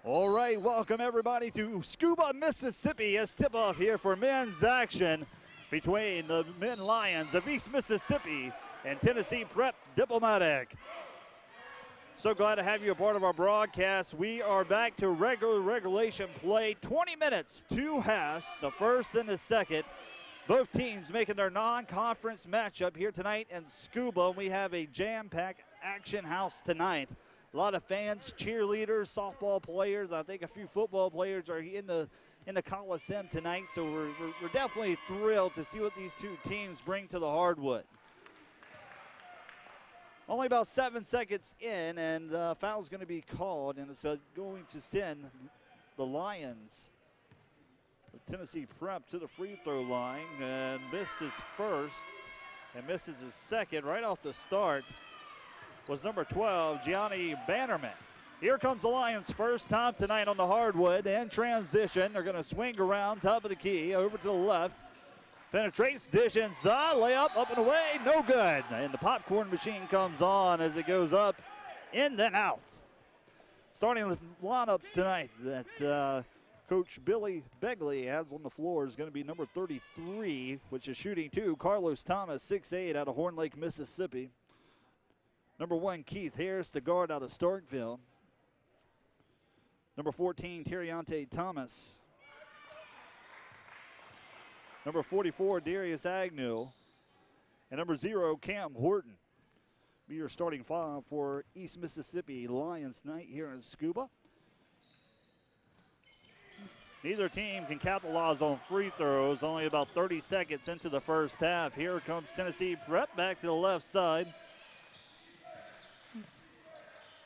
All right, welcome everybody to Scuba, Mississippi as tip-off here for men's action between the men Lions of East Mississippi and Tennessee Prep Diplomatic. So glad to have you a part of our broadcast. We are back to regulation play, 20 minutes, two halves, the first and the second. Both teams making their non-conference matchup here tonight in Scuba. We have a jam-packed action house tonight. A lot of fans, cheerleaders, softball players. I think a few football players are in the Coliseum tonight. So we're definitely thrilled to see what these two teams bring to the hardwood. Only about 7 seconds in, and foul's going to be called, and it's going to send the Lions of Tennessee Prep to the free throw line, and missed his first and misses his second right off the start. Was number 12, Gianni Bannerman. Here comes the Lions first time tonight on the hardwood in transition. They're going to swing around top of the key over to the left. Penetrates, dish inside, layup up and away, no good. And the popcorn machine comes on as it goes up, in and out. Starting with lineups tonight that Coach Billy Begley has on the floor is going to be number 33, which is shooting two, Carlos Thomas, 6'8", out of Horn Lake, Mississippi. Number 1, Keith Harris, the guard out of Starkville. Number 14, Terriante Thomas. Number 44, Darius Agnew. And number 0, Cam Horton. Be your starting five for East Mississippi Lions night here in Scuba. Neither team can capitalize on free throws. Only about 30 seconds into the first half. Here comes Tennessee Prep back to the left side.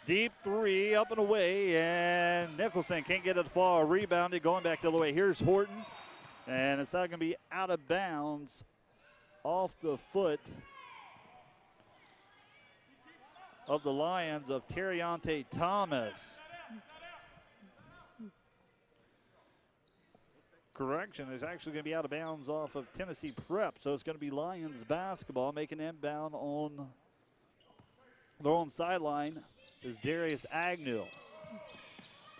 Deep three, up and away, and Nicholson can't get it far. Rebounded, going back the other way. Here's Horton, and it's not going to be out of bounds off the foot of the Lions of Terriante Thomas. Correction, it's actually going to be out of bounds off of Tennessee Prep, so it's going to be Lions basketball making inbound on their own sideline. Is Darius Agnew.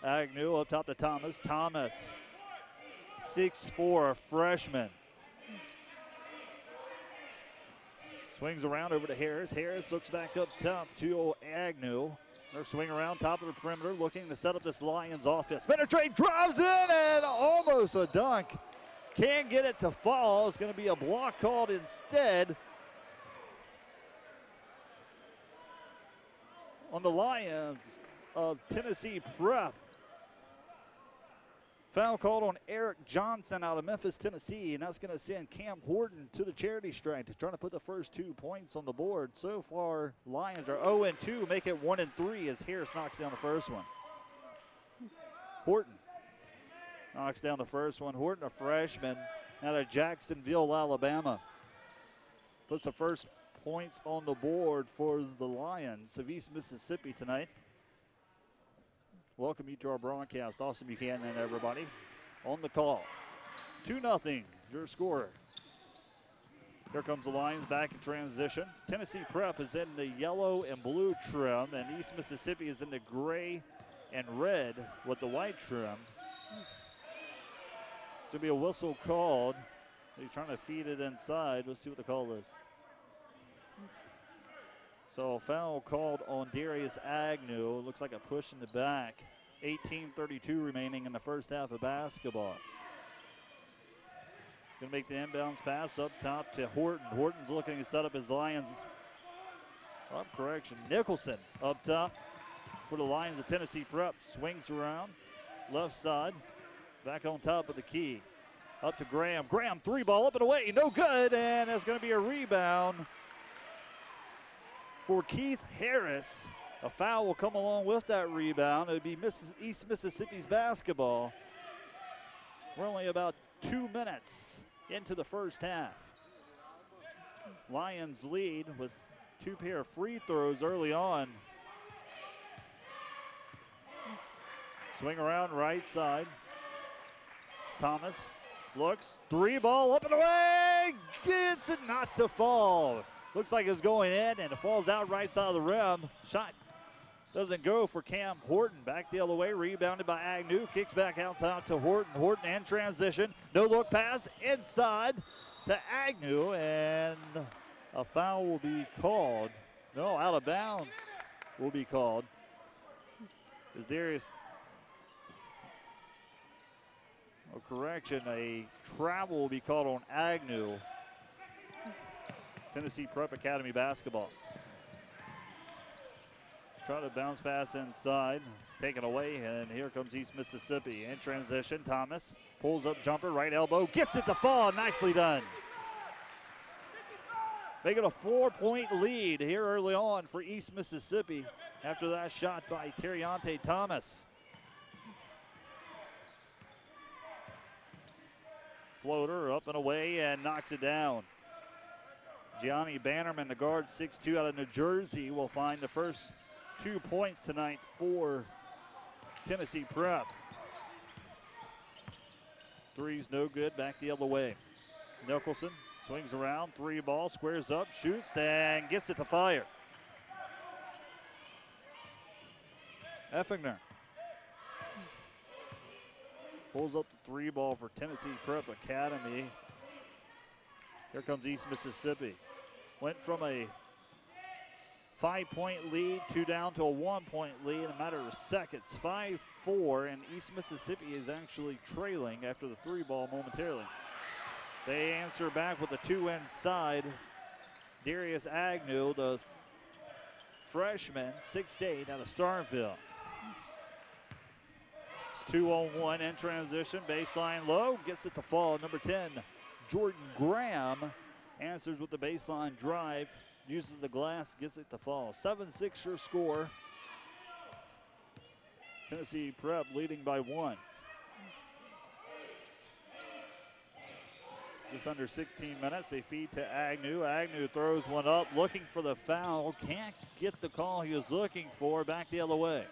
Agnew up top to Thomas. Thomas, 6'4", freshman. Swings around over to Harris. Harris looks back up top to Agnew. They're swinging around top of the perimeter, looking to set up this Lions offense. Penetrate, drives in, and almost a dunk. Can't get it to fall. It's going to be a block called instead on the Lions of Tennessee Prep. Foul called on Eric Johnson out of Memphis, Tennessee, and that's going to send Cam Horton to the charity stripe to try to put the first 2 points on the board. So far, Lions are 0-2, make it 1-3 as Harris knocks down the first one. Horton knocks down the first one. Horton, a freshman out of Jacksonville, Alabama, puts the first points on the board for the Lions of East Mississippi tonight. Welcome you to our broadcast. Awesome Buchanan, everybody. On the call. 2-0, your score. Here comes the Lions back in transition. Tennessee Prep is in the yellow and blue trim, and East Mississippi is in the gray and red with the white trim. It's going to be a whistle called. He's trying to feed it inside. Let's see what the call is. So a foul called on Darius Agnew. Looks like a push in the back. 18:32 remaining in the first half of basketball. Going to make the inbounds pass up top to Horton. Horton's looking to set up his Lions. Correction. Nicholson up top for the Lions of Tennessee Prep. Swings around. Left side. Back on top of the key. Up to Graham. Graham, 3-ball up and away. No good. And it's going to be a rebound for Keith Harris. A foul will come along with that rebound. It would be East Mississippi's basketball. We're only about 2 minutes into the first half. Lions lead with 2 pair of free throws early on. Swing around right side. Thomas looks, 3-ball up and away. Gets it not to fall. Looks like it's going in, and it falls out right side of the rim. Shot Doesn't go for Cam Horton. Back the other way, rebounded by Agnew. Kicks back out top to Horton. Horton in transition. No look pass inside to Agnew, and a foul will be called. No, out of bounds will be called. As Darius, correction, a travel will be called on Agnew. Tennessee Prep Academy basketball. Try to bounce pass inside, taken away, and here comes East Mississippi. In transition, Thomas pulls up jumper, right elbow, gets it to fall, nicely done. Making a 4-point lead here early on for East Mississippi after that shot by Terriante Thomas. Floater up and away and knocks it down. Gianni Bannerman, the guard, 6'2", out of New Jersey, will find the first 2 points tonight for Tennessee Prep. Three's no good, back the other way. Nicholson swings around, 3 ball, squares up, shoots, and gets it to fire. Effingner pulls up the 3 ball for Tennessee Prep Academy. Here comes East Mississippi. Went from a 5-point lead, 2 down to a 1-point lead in a matter of seconds. 5-4, and East Mississippi is actually trailing after the 3 ball momentarily. They answer back with a 2 inside. Darius Agnew, the freshman, 6'8", out of Starkville. It's 2-on-1 in transition, baseline low, gets it to fall. Number 10, Jordan Graham, answers with the baseline drive, uses the glass, gets it to fall. 7-6 your score. Tennessee Prep leading by 1. Just under 16 minutes, they feed to Agnew. Agnew throws one up, looking for the foul. Can't get the call he was looking for. Back the other way.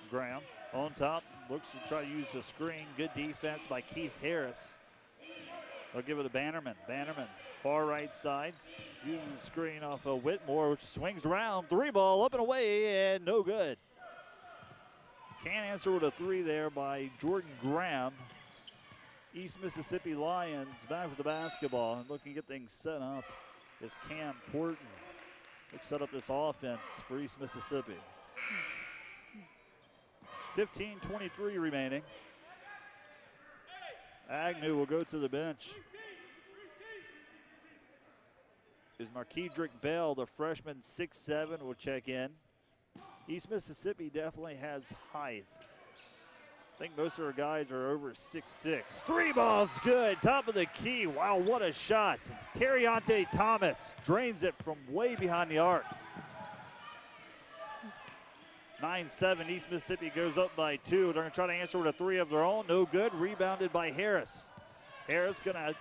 Graham on top, looks to try to use the screen. Good defense by Keith Harris. They'll give it to Bannerman. Bannerman, far right side, uses the screen off of Whitmore, which swings around. 3 ball up and away, and no good. Can't answer with a 3 there by Jordan Graham. East Mississippi Lions back with the basketball and looking to get things set up is Cam Horton. Looks set up this offense for East Mississippi. 15:23 remaining. Agnew will go to the bench. Is Marquedrick Bell, the freshman, 6'7", will check in. East Mississippi definitely has height. I think most of our guys are over 6'6". 3 balls good, top of the key. Wow, what a shot. Terriante Thomas drains it from way behind the arc. 9-7, East Mississippi goes up by 2. They're gonna try to answer with a 3 of their own, no good. Rebounded by Harris. Harris gonna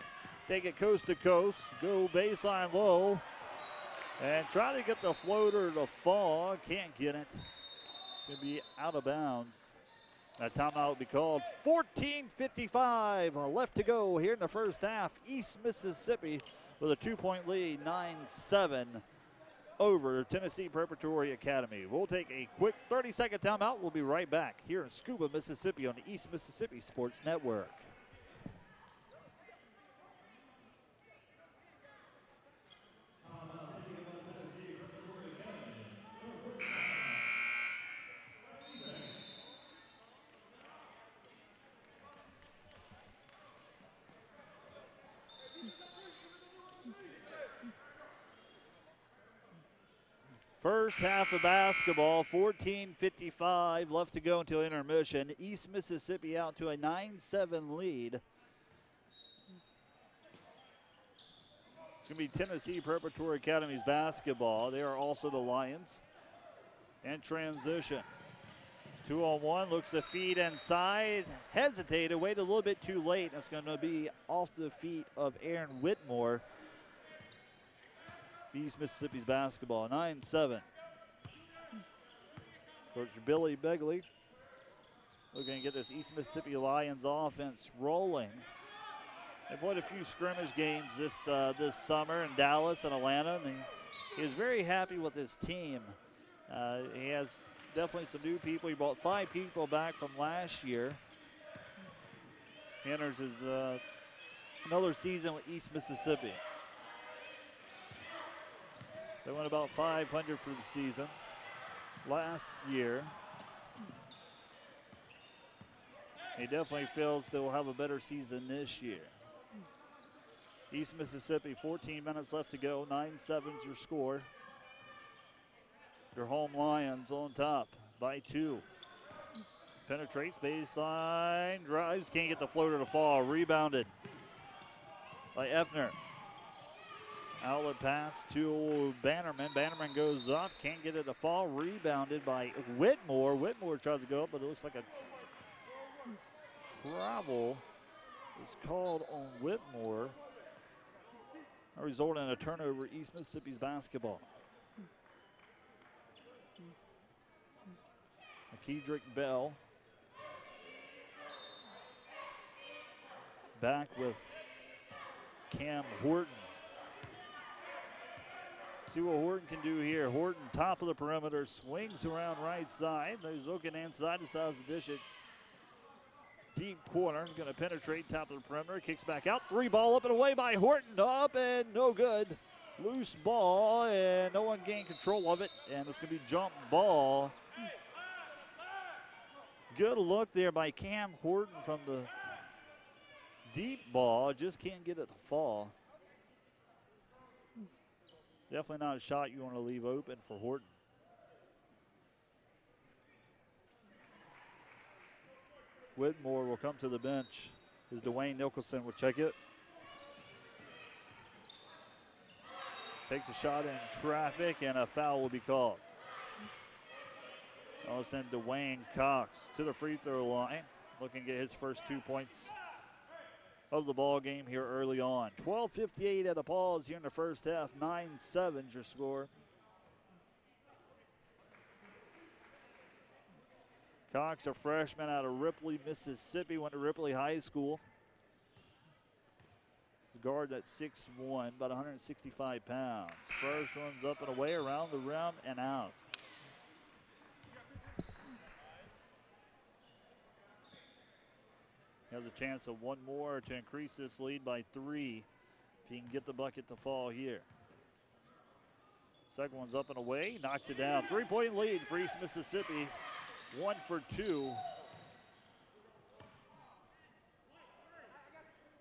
take it coast to coast, go baseline low, and try to get the floater to fall. Can't get it. It's gonna be out of bounds. That timeout will be called. 14:55 left to go here in the first half. East Mississippi with a 2-point lead, 9-7 over Tennessee Preparatory Academy. We'll take a quick 30-second timeout. We'll be right back here in Scuba, Mississippi on the East Mississippi Sports Network. First half of basketball, 14:55 left to go until intermission. East Mississippi out to a 9-7 lead. It's going to be Tennessee Preparatory Academy's basketball. They are also the Lions. And transition. 2-on-1, looks to feed inside. Hesitated, waited a little bit too late. That's going to be off the feet of Aaron Whitmore. East Mississippi's basketball, 9-7. Coach Billy Begley looking to get this East Mississippi Lions offense rolling. They played a few scrimmage games this summer in Dallas and Atlanta, and he was very happy with his team. He has definitely some new people. He brought 5 people back from last year. He enters his another season with East Mississippi. They went about 500 for the season last year. He definitely feels they will have a better season this year. East Mississippi, 14 minutes left to go. 9-7's your score. Your home Lions on top by 2. Penetrates baseline, drives, can't get the floater to fall. Rebounded by Effner. Outlet pass to Bannerman. Bannerman goes up, can't get it to fall. Rebounded by Whitmore. Whitmore tries to go up, but it looks like a travel is called on Whitmore, resulting in a turnover. East Mississippi's basketball. Kedrick Bell back with Cam Horton. See what Horton can do here. Horton, top of the perimeter, swings around right side. He's looking inside, decides to dish it deep corner. Going to penetrate top of the perimeter, kicks back out. 3 ball up and away by Horton. Up and no good. Loose ball, and no one gained control of it, and it's going to be jump ball. Good look there by Cam Horton from the deep ball. Just can't get it to fall. Definitely not a shot you want to leave open for Horton. Whitmore will come to the bench as Dwayne Nicholson will check it. Takes a shot in traffic, and a foul will be called. All of a sudden, Dwayne Cox to the free throw line, looking to get his first 2 points of the ball game here early on. 12:58 at a pause here in the first half. 9-7's your score. Cox, a freshman out of Ripley, Mississippi, went to Ripley High School. Guard at 6'1", about 165 pounds. First one's up and away, around the rim and out. He has a chance of one more to increase this lead by 3 if he can get the bucket to fall here. Second one's up and away, knocks it down. 3-point lead for East Mississippi, 1 for 2.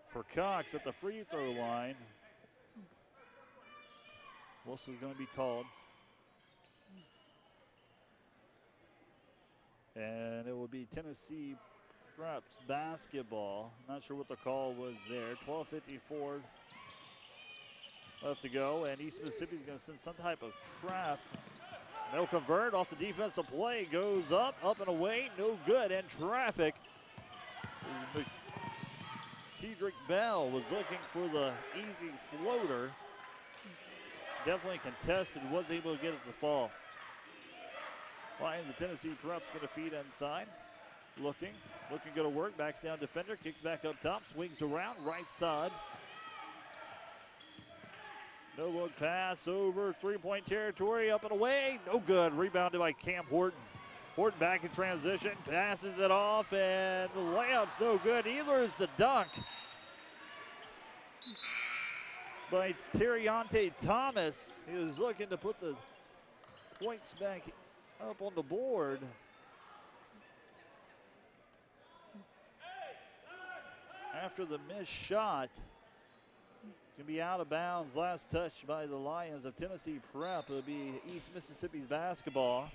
For Cox at the free throw line. Whistle's going to be called. And it will be Tennessee Prep's basketball. Not sure what the call was there. 12:54 left to go, and East Mississippi's going to send some type of trap. They'll convert off the defensive play. Goes up and away. No good, and traffic. Kedrick Bell was looking for the easy floater. Definitely contested, wasn't able to get it to fall. Lions of Tennessee Prep's going to feed inside. Looking good to work, backs down defender, kicks back up top, swings around, right side. No look pass over 3-point territory, up and away, no good. Rebounded by Cam Horton. Horton back in transition, passes it off, and the layup's no good. Either is the dunk by Terriante Thomas. He was looking to put the points back up on the board. After the missed shot, it's going to be out of bounds. Last touch by the Lions of Tennessee Prep. It'll be East Mississippi's basketball.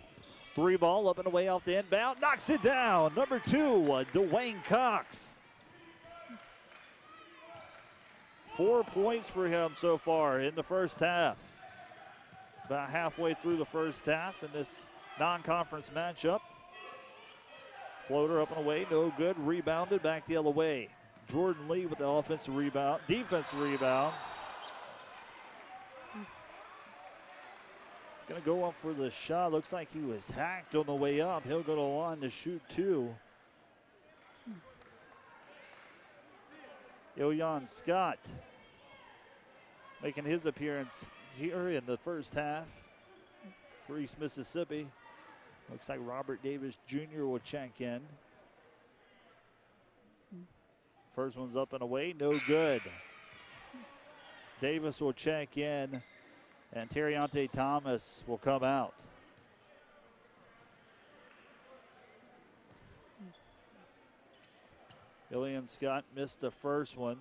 3 ball up and away off the inbound. Knocks it down. Number 2, Dwayne Cox. 4 points for him so far in the first half. About halfway through the first half in this non-conference matchup. Floater up and away, no good. Rebounded back the other way. Jordan Lee with the offensive rebound, defensive rebound. Gonna go up for the shot. Looks like he was hacked on the way up. He'll go to the line to shoot 2. Ilyan Scott making his appearance here in the first half. for East Mississippi. Looks like Robert Davis Jr. will check in. First one's up and away, no good. Davis will check in, and Terriante Thomas will come out. Ilian Scott missed the first one.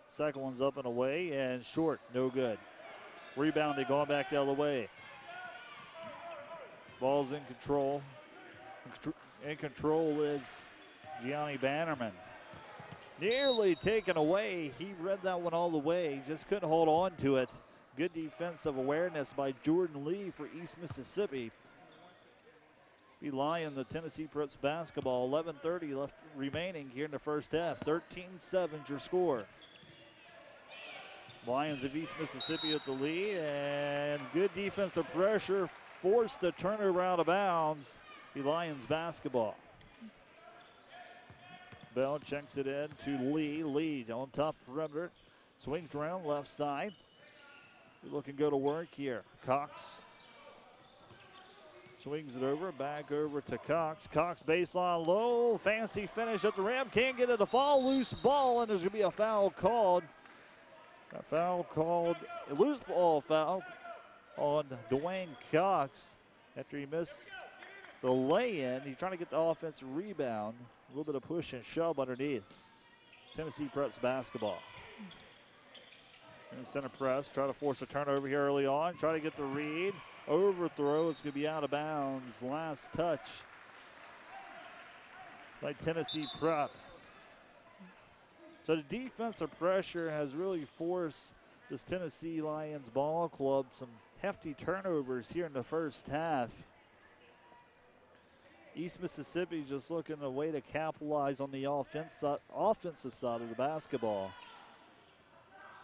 Second one's up and away, and short, no good. Rebounding, going back the other way. Ball's in control. In control is Gianni Bannerman. Nearly taken away. He read that one all the way. Just couldn't hold on to it. Good defensive awareness by Jordan Lee for East Mississippi. Be Lion, the Tennessee Preps basketball. 11:30 left remaining here in the first half. 13-7 your score. Lions of East Mississippi at the lead, and good defensive pressure forced the turnover out of bounds. Be Lions basketball. Bell checks it in to Lee. Lee on top perimeter. Swings around left side. Looking to go to work here. Cox swings it over, back over to Cox. Cox baseline low, fancy finish at the rim. Can't get it to fall, loose ball, and there's going to be a foul called. A foul called, a loose ball foul on Dwayne Cox after he missed the lay-in. He's trying to get the offensive rebound. A little bit of push and shove underneath. Tennessee Preps basketball. And center press, try to force a turnover here early on. Try to get the read. Overthrow, it's going to be out of bounds. Last touch by Tennessee Prep. So the defensive pressure has really forced this Tennessee Lions ball club some hefty turnovers here in the first half. East Mississippi just looking a way to capitalize on the offensive side of the basketball.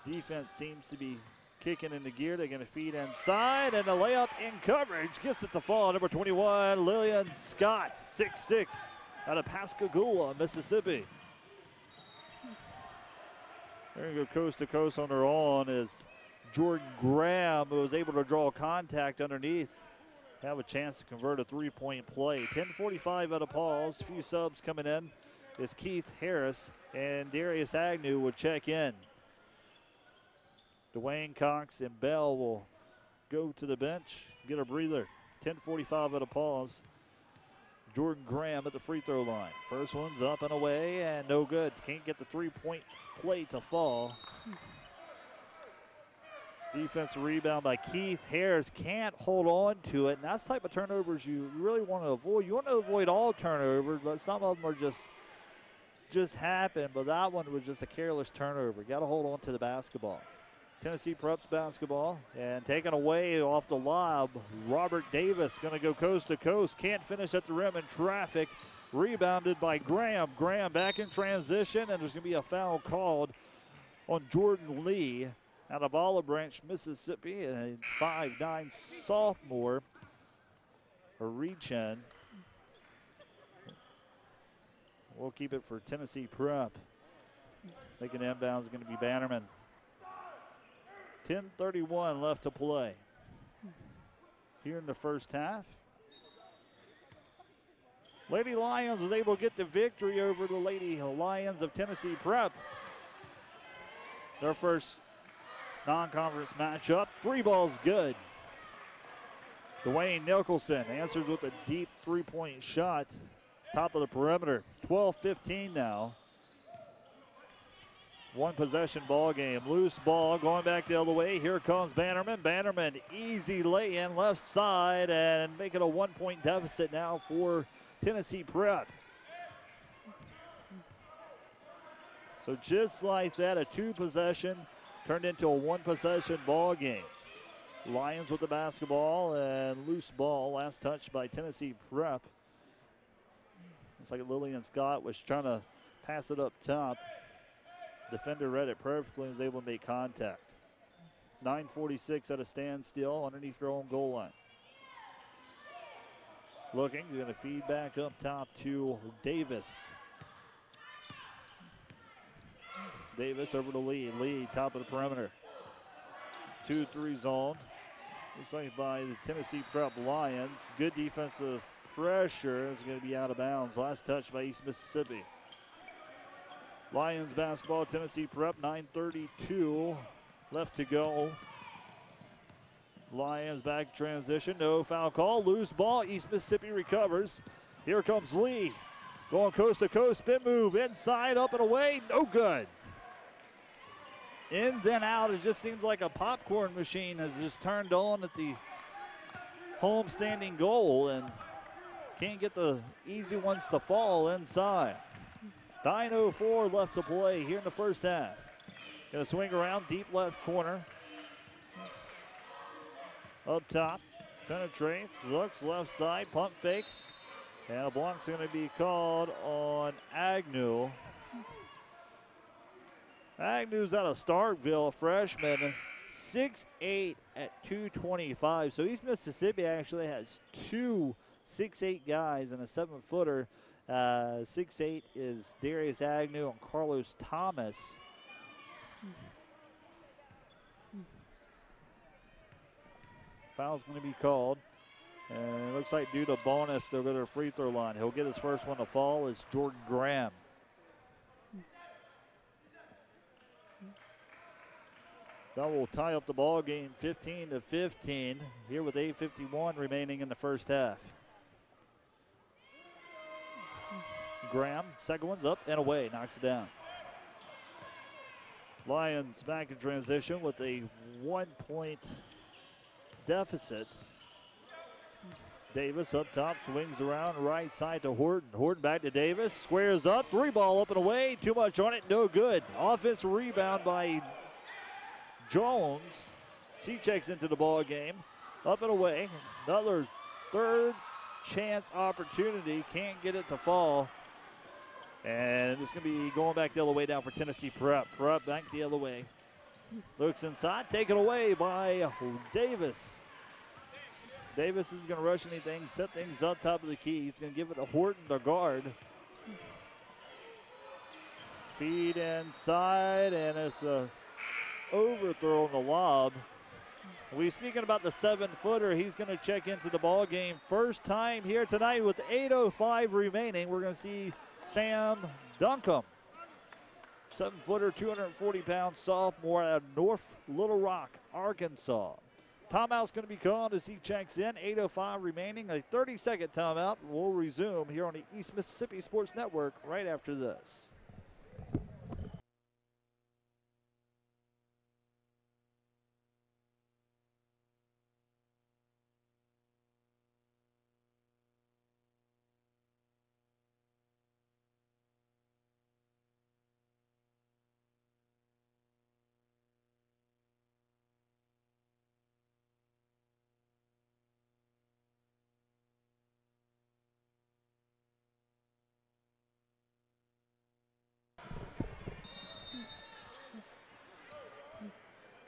Defense seems to be kicking into gear. They're going to feed inside, and a layup in coverage gets it to fall. Number 21, Lillian Scott, 6'6", out of Pascagoula, Mississippi. They're going to go coast to coast on their own as Jordan Graham, who was able to draw contact underneath, have a chance to convert a three-point play. 10:45 at a pause. Few subs coming in is Keith Harris, and Darius Agnew will check in. Dwayne Cox and Bell will go to the bench, get a breather. 10:45 at a pause. Jordan Graham at the free throw line. First one's up and away, and no good. Can't get the three-point play to fall. Defensive rebound by Keith Harris. Can't hold on to it. And that's the type of turnovers you really want to avoid. You want to avoid all turnovers, but some of them are just happen. But that one was just a careless turnover. Got to hold on to the basketball. Tennessee Preps basketball, and taken away off the lob. Robert Davis going to go coast to coast. Can't finish at the rim in traffic. Rebounded by Graham. Graham back in transition, and there's going to be a foul called on Jordan Lee out of Olive Branch, Mississippi, a 5'9" sophomore. A reach-in. We'll keep it for Tennessee Prep. Making inbound is going to be Bannerman. 10:31 left to play here in the first half. Lady Lions was able to get the victory over the Lady Lions of Tennessee Prep. Their first non-conference matchup. Three balls good. Dwayne Nicholson answers with a deep three-point shot. Top of the perimeter. 12-15 now. One possession ball game. Loose ball going back the other way. Here comes Bannerman. Bannerman, easy lay-in left side, and make it a 1-point deficit now for Tennessee Prep. So just like that, a two-possession turned into a one-possession ball game. Lions with the basketball, and loose ball. Last touch by Tennessee Prep. Looks like Lillian Scott was trying to pass it up top. Defender read it perfectly and was able to make contact. 9:46 at a standstill underneath their own goal line. Looking, you're going to feed back up top to Davis. Davis over to Lee. Lee, top of the perimeter. 2-3 zone. Looks like by the Tennessee Prep Lions. Good defensive pressure. It's going to be out of bounds. Last touch by East Mississippi. Lions basketball, Tennessee Prep, 9:32 left to go. Lions back transition, no foul call, loose ball, East Mississippi recovers. Here comes Lee, going coast to coast, spin move, inside, up and away, no good. In then out, it just seems like a popcorn machine has just turned on at the home standing goal and can't get the easy ones to fall inside. 9:04 left to play here in the first half. Gonna swing around, deep left corner. Up top, penetrates, looks left side, pump fakes. And a block's gonna be called on Agnew. Agnew's out of Starkville, a freshman, 6'8" at 225. So East Mississippi actually has two 6'8" guys and a 7-footer. 6'8" is Darius Agnew and Carlos Thomas. Foul's going to be called. And it looks like due to bonus, they'll go to the free throw line. He'll get his first one to fall. It's Jordan Graham. That will tie up the ball game 15-15 here with 8:51 remaining in the first half. Graham, second one's up and away, knocks it down. Lions back in transition with a 1-point deficit. Davis up top, swings around right side to Horton. Horton back to Davis, squares up, three ball up and away, too much on it, no good. Offensive rebound by Jones. She checks into the ball game, up and away. Another third chance opportunity, can't get it to fall. And it's going to be going back the other way down for Tennessee Prep. Prep back the other way. Looks inside, taken away by Davis. Davis isn't going to rush anything, set things up top of the key. He's going to give it to Horton, the guard. Feed inside, and it's a overthrow on the lob. We speaking about the 7-footer. He's going to check into the ball game. First time here tonight with 8:05 remaining. We're going to see Sam Duncombe, 7-footer, 240-pound sophomore out of North Little Rock, Arkansas. Timeout's going to be called as he checks in. 8:05 remaining. A 30-second timeout will resume here on the East Mississippi Sports Network right after this.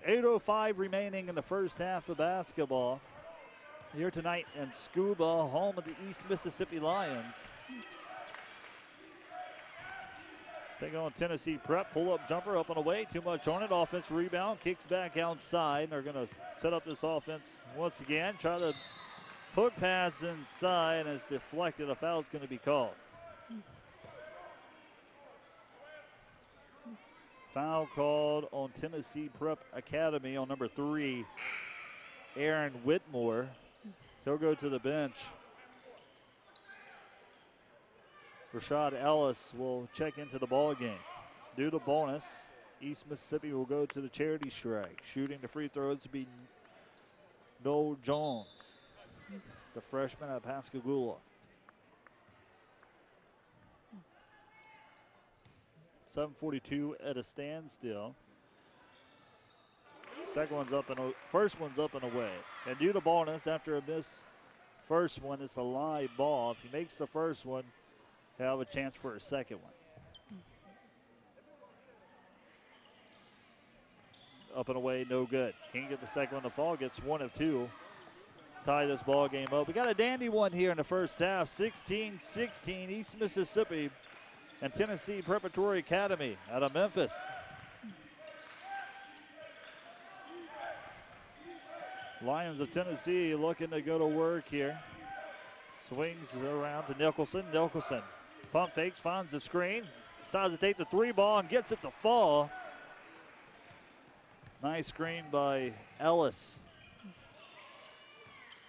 .805 remaining in the first half of basketball here tonight in Scuba, home of the East Mississippi Lions. Take on Tennessee Prep, pull up jumper up and away, too much on it, offense rebound, kicks back outside. They're gonna set up this offense once again, try to hook pass inside, and it's deflected. A foul's gonna be called. Foul called on Tennessee Prep Academy on number 3, Aaron Whitmore. He'll go to the bench. Rashad Ellis will check into the ball game. Due to bonus, East Mississippi will go to the charity strike. Shooting the free throws will be Noel Jones, the freshman at Pascagoula. 7:42 at a standstill. First one's up and away. And due to bonus, after this first one, it's a live ball. If he makes the first one, he'll have a chance for a second one. Up and away, no good. Can't get the second one to fall, gets one of two. Tie this ball game up. We got a dandy one here in the first half. 16-16, East Mississippi and Tennessee Preparatory Academy out of Memphis. Lions of Tennessee looking to go to work here. Swings around to Nicholson. Nicholson pump fakes, finds the screen, decides to take the 3-ball and gets it to fall. Nice screen by Ellis.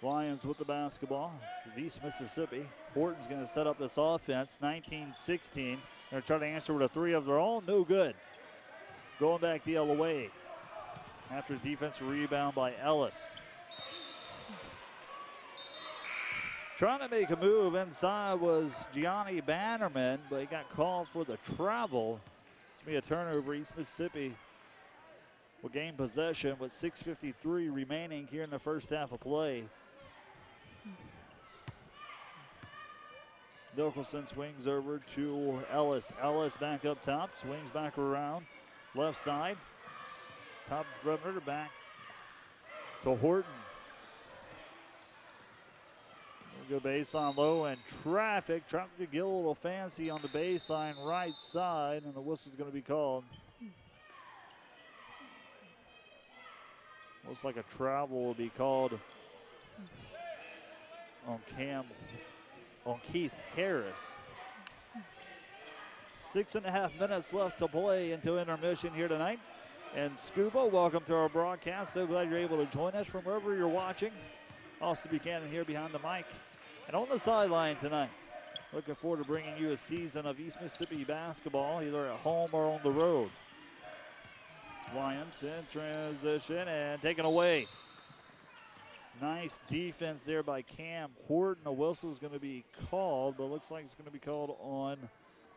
Lions with the basketball. East Mississippi. Horton's going to set up this offense. 19-16. They're going to try to answer with a 3 of their own. No good. Going back the other way. After defensive rebound by Ellis. Trying to make a move inside was Gianni Bannerman, but he got called for the travel. It's going to be a turnover. East Mississippi will gain possession with 6:53 remaining here in the first half of play. Nicholson swings over to Ellis. Ellis back up top, swings back around. Left side. Top perimeter back to Horton. We'll go baseline low and traffic. Trying to get a little fancy on the baseline right side, and the whistle's going to be called. Looks like a travel will be called on Keith Harris. 6.5 minutes left to play into intermission here tonight. And Scuba, welcome to our broadcast. So glad you're able to join us from wherever you're watching. Austin Buchanan here behind the mic. And on the sideline tonight, looking forward to bringing you a season of East Mississippi basketball, either at home or on the road. Lions in transition and taken away. Nice defense there by Cam Horton. A whistle is going to be called, but it looks like it's going to be called on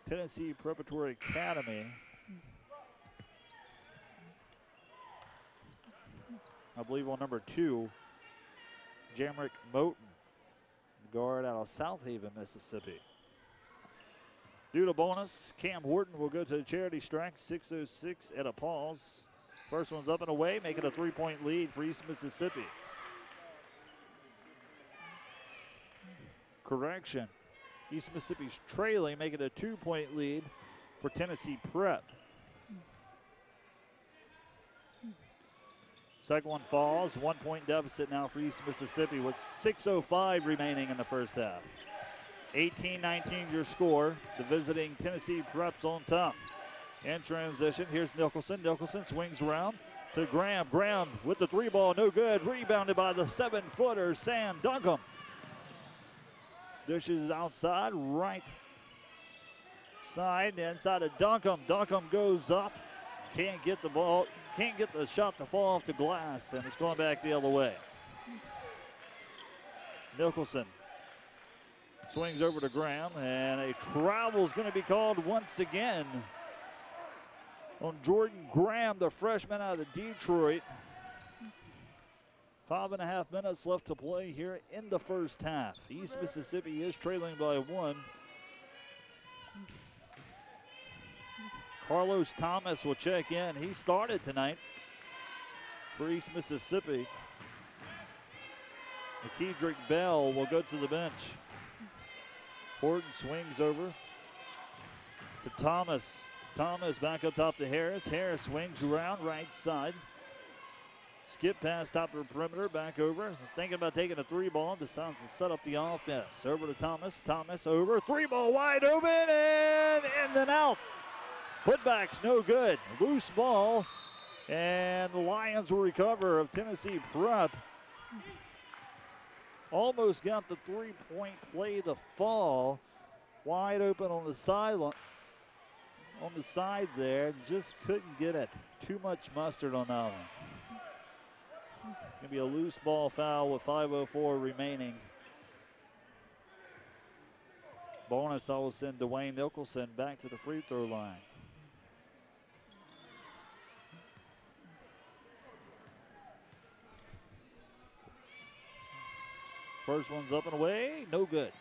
Tennessee Preparatory Academy. I believe on number 2, Jamrick Moten, guard out of South Haven, Mississippi. Due to bonus, Cam Horton will go to the charity strike. 6:06 at a pause. First one's up and away, making a 3-point lead for East Mississippi. Correction. East Mississippi's trailing, making a 2-point lead for Tennessee Prep. Second one falls. 1-point deficit now for East Mississippi with 6:05 remaining in the first half. 18-19 your score. The visiting Tennessee Preps on top. In transition, here's Nicholson. Nicholson swings around to Graham. Graham with the 3-ball, no good. Rebounded by the 7-footer, Sam Duncombe. Dishes outside, right side, inside of Duncombe. Duncombe goes up, can't get the ball, can't get the shot to fall off the glass, and it's going back the other way. Nicholson swings over to Graham, and a travel is going to be called once again on Jordan Graham, the freshman out of Detroit. 5.5 minutes left to play here in the first half. East Mississippi is trailing by 1. Carlos Thomas will check in. He started tonight for East Mississippi. McKedrick Bell will go to the bench. Horton swings over to Thomas. Thomas back up top to Harris. Harris swings around right side. Skip past top of the perimeter, back over. Thinking about taking a 3-ball, decides to set up the offense. Over to Thomas. Thomas over. 3-ball wide open and in and out. Putback's no good. Loose ball. And the Lions will recover of Tennessee Prep. Almost got the 3-point play to fall. Wide open on the sideline. On the side there. Just couldn't get it. Too much mustard on that one. Going to be a loose ball foul with 5:04 remaining. Bonus, I will send Dwayne Nicholson back to the free throw line. First one's up and away, no good.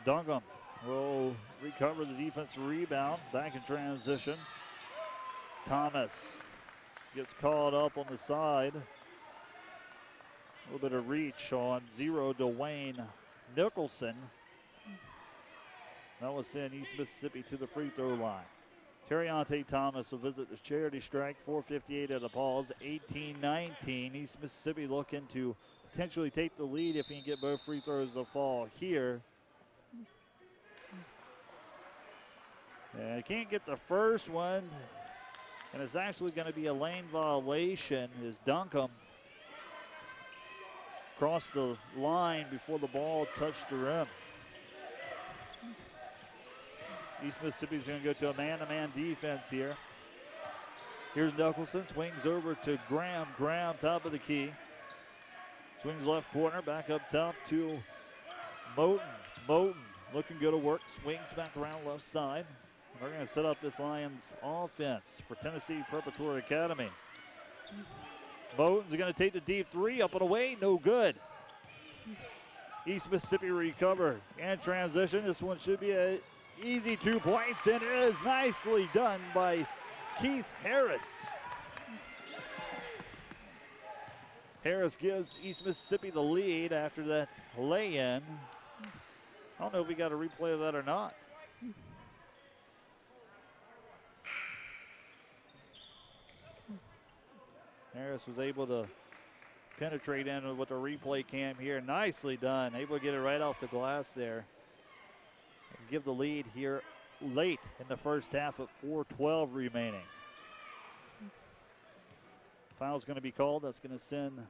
Duncombe will recover the defensive rebound, back in transition. Thomas gets called up on the side. A little bit of reach on 0 Dwayne Nicholson. That will send East Mississippi to the free throw line. Terriante Thomas will visit the charity strike, 4:58 at the pause, 18-19. East Mississippi looking to potentially take the lead if he can get both free throws to fall here. And can't get the first one, and it's actually going to be a lane violation as Duncombe crossed the line before the ball touched the rim. East Mississippi's going to go to a man-to-man defense here. Here's Nicholson, swings over to Graham. Graham, top of the key. Swings left corner, back up top to Moten. Moten looking good at work, swings back around left side. They're going to set up this Lions offense for Tennessee Preparatory Academy. Moten's going to take the deep three, up and away, no good. East Mississippi recover and transition. This one should be a easy 2 points, and it is nicely done by Keith Harris. Harris gives East Mississippi the lead after that lay-in. I don't know if we got a replay of that or not. Harris was able to penetrate in with the replay cam here. Nicely done. Able to get it right off the glass there. And give the lead here late in the first half at 4:12 remaining. Foul's going to be called. That's going to send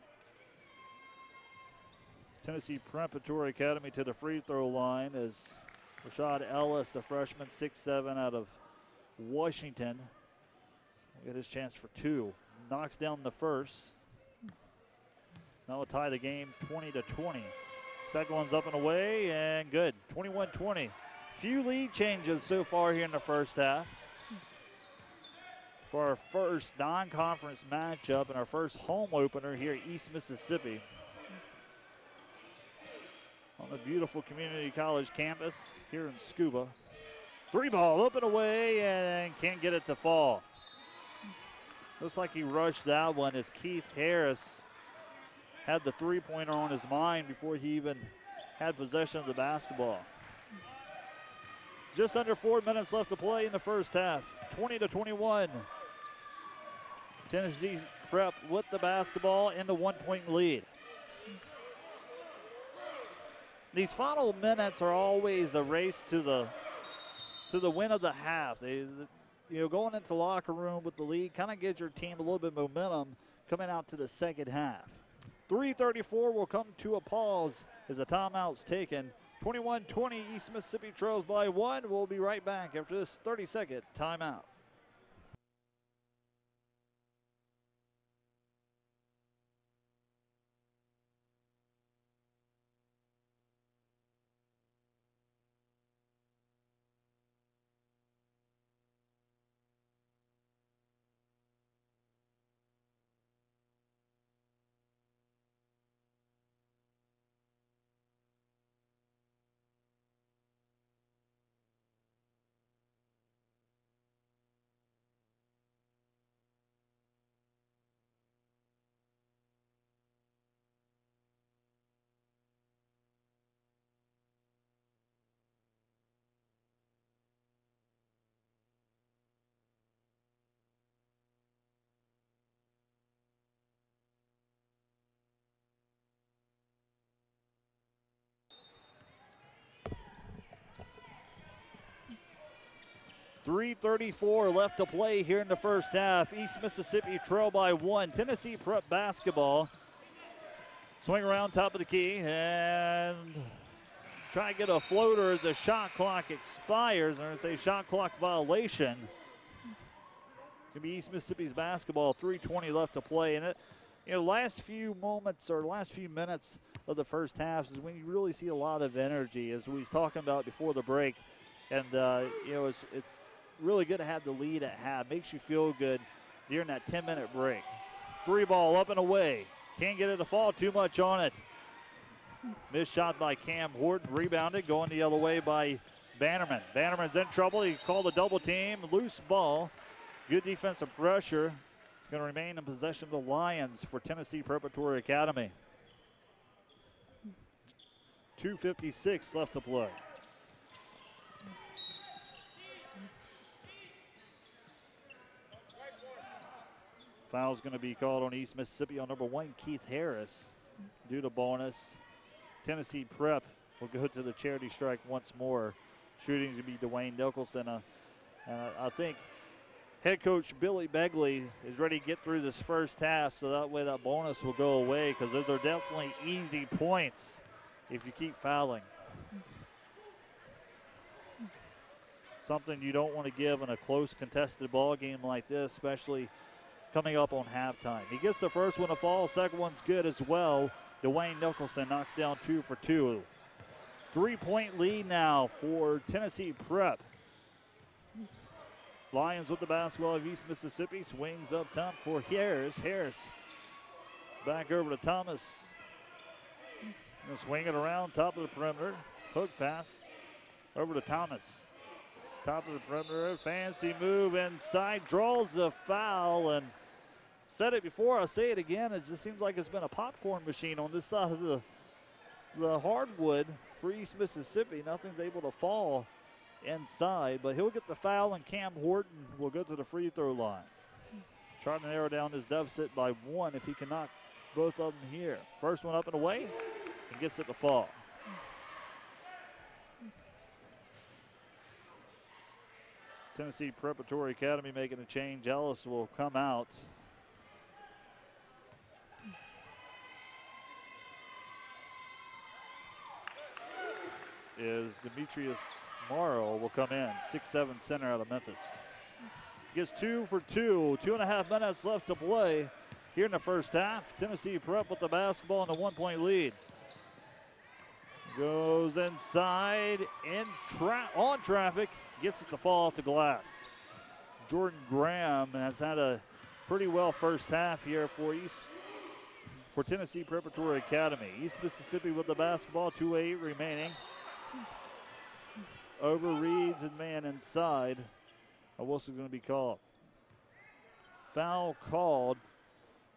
Tennessee Preparatory Academy to the free throw line as Rashad Ellis, the freshman, 6'7" out of Washington, will get his chance for two. Knocks down the first. Now we'll tie the game 20-20. Second one's up and away and good. 21-20. Few lead changes so far here in the first half. For our first non-conference matchup and our first home opener here at East Mississippi. On the beautiful community college campus here in Scuba. Three ball up and away and can't get it to fall. Looks like he rushed that one as Keith Harris had the three-pointer on his mind before he even had possession of the basketball. Just under 4 minutes left to play in the first half. 20-21. Tennessee Prep with the basketball in the 1 point lead. These final minutes are always a race to the win of the half. Going into the locker room with the lead kind of gives your team a little bit of momentum coming out to the second half. 3:34 will come to a pause as a timeout's taken. 21-20, East Mississippi trails by one. We'll be right back after this 30-second timeout. .334 left to play here in the first half. East Mississippi trail by one. Tennessee Prep basketball. Swing around top of the key and try to get a floater as the shot clock expires. I'm going to say shot clock violation. It's going to be East Mississippi's basketball. 3:20 left to play. And last few moments or last few minutes of the first half is when you really see a lot of energy, as we was talking about before the break. And, it's really good to have the lead at half. Makes you feel good during that 10-minute break. Three ball up and away. Can't get it to fall too much on it. Missed shot by Cam Horton. Rebounded. Going the other way by Bannerman. Bannerman's in trouble. He called a double team. Loose ball. Good defensive pressure. It's going to remain in possession of the Lions for Tennessee Preparatory Academy. 2:56 left to play. Foul's going to be called on East Mississippi on number 1, Keith Harris. Due to bonus, Tennessee Prep will go to the charity strike once more. Shooting's going to be Dwayne Nicholson. I think head coach Billy Begley is ready to get through this first half, so that way that bonus will go away, because those are definitely easy points if you keep fouling. Something you don't want to give in a close contested ball game like this, especially coming up on halftime. He gets the first one to fall, second one's good as well. Dwayne Nicholson knocks down 2 for 2. 3-point lead now for Tennessee Prep. Lions with the basketball of East Mississippi. Swings up top for Harris. Harris back over to Thomas. Gonna swing it around top of the perimeter. Hook pass over to Thomas. Top of the perimeter. Fancy move inside. Draws the foul. And said it before, I'll say it again. It just seems like it's been a popcorn machine on this side of the hardwood for East Mississippi. Nothing's able to fall inside, but he'll get the foul, and Cam Horton will go to the free throw line. Trying to narrow down his deficit by 1 if he can knock both of them here. First one up and away, and gets it to fall. Tennessee Preparatory Academy making a change. Ellis will come out. Is Demetrius Morrow will come in, 6'7" center out of Memphis. Gets 2 for 2, 2.5 minutes left to play here in the first half. Tennessee Prep with the basketball and a 1-point lead. Goes inside, on traffic, gets it to fall off the glass. Jordan Graham has had a pretty well first half here for Tennessee Preparatory Academy. East Mississippi with the basketball, 2:08 remaining. Overreads and man inside. A whistle going to be called. Foul called,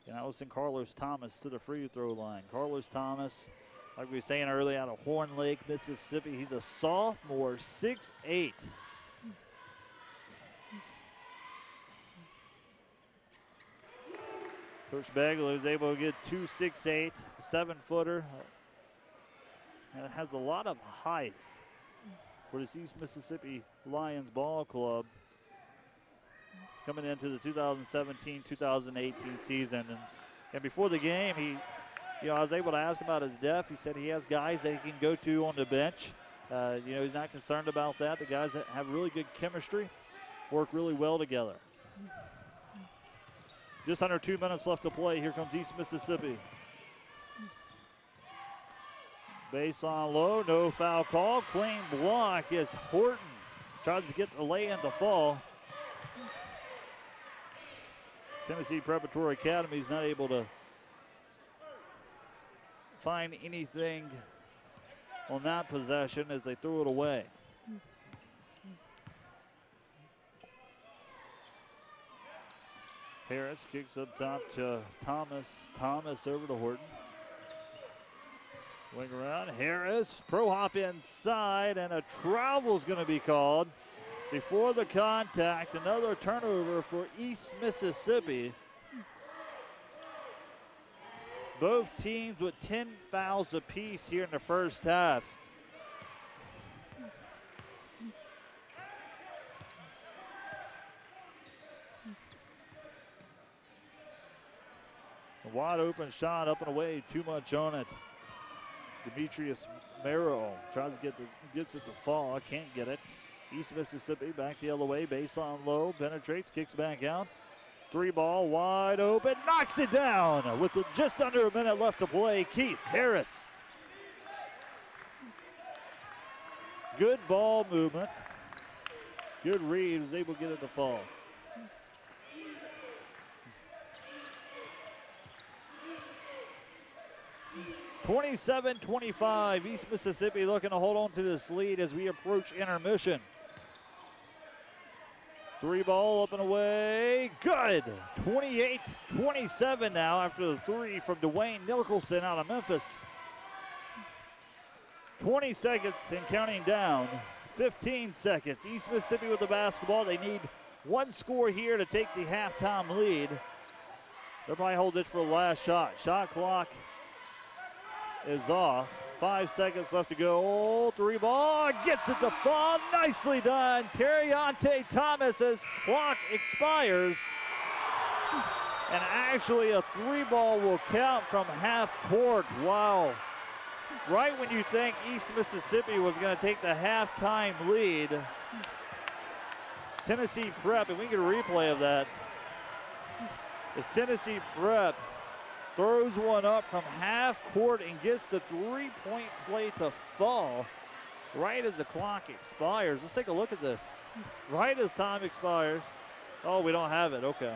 and that was in Carlos Thomas to the free throw line. Carlos Thomas, like we were saying earlier, out of Horn Lake, Mississippi. He's a sophomore, 6'8". Coach Begley was able to get 2 6'8", 7-footer. And it has a lot of height for this East Mississippi Lions ball club coming into the 2017-2018 season. And before the game, I was able to ask him about his depth. He said he has guys that he can go to on the bench. He's not concerned about that. The guys that have really good chemistry work really well together. Just under 2 minutes left to play. Here comes East Mississippi. Baseline low, no foul call. Clean block is Horton. Tries to get the lay-in to fall. Tennessee Preparatory Academy is not able to find anything on that possession as they threw it away. Harris kicks up top to Thomas. Thomas over to Horton. Wing around, Harris, pro hop inside, and a travel's going to be called before the contact. Another turnover for East Mississippi. Both teams with 10 fouls apiece here in the first half. A wide open shot up and away, too much on it. Demetrius Merrill tries to gets it to fall, can't get it. East Mississippi back the other way, baseline low, penetrates, kicks back out. 3-ball wide open, knocks it down with just under a minute left to play. Keith Harris. Good ball movement. Good read, was able to get it to fall. (27-25), East Mississippi looking to hold on to this lead as we approach intermission. 3-ball up and away, good. 28-27 now after the 3 from Dwayne Nicholson out of Memphis. 20 seconds and counting down. 15 seconds. East Mississippi with the basketball. They need one score here to take the halftime lead. They'll probably hold it for the last shot. Shot clock is off. 5 seconds left to go. Oh, three ball. Gets it to fall. Nicely done. Terriante Thomas's clock expires. And actually a three ball will count from half court. Wow. Right when you think East Mississippi was going to take the halftime lead, Tennessee Prep, and we get a replay of that, as Tennessee Prep throws one up from half court and gets the three-point play to fall right as the clock expires. Let's take a look at this. Right as time expires. Oh, we don't have it. Okay.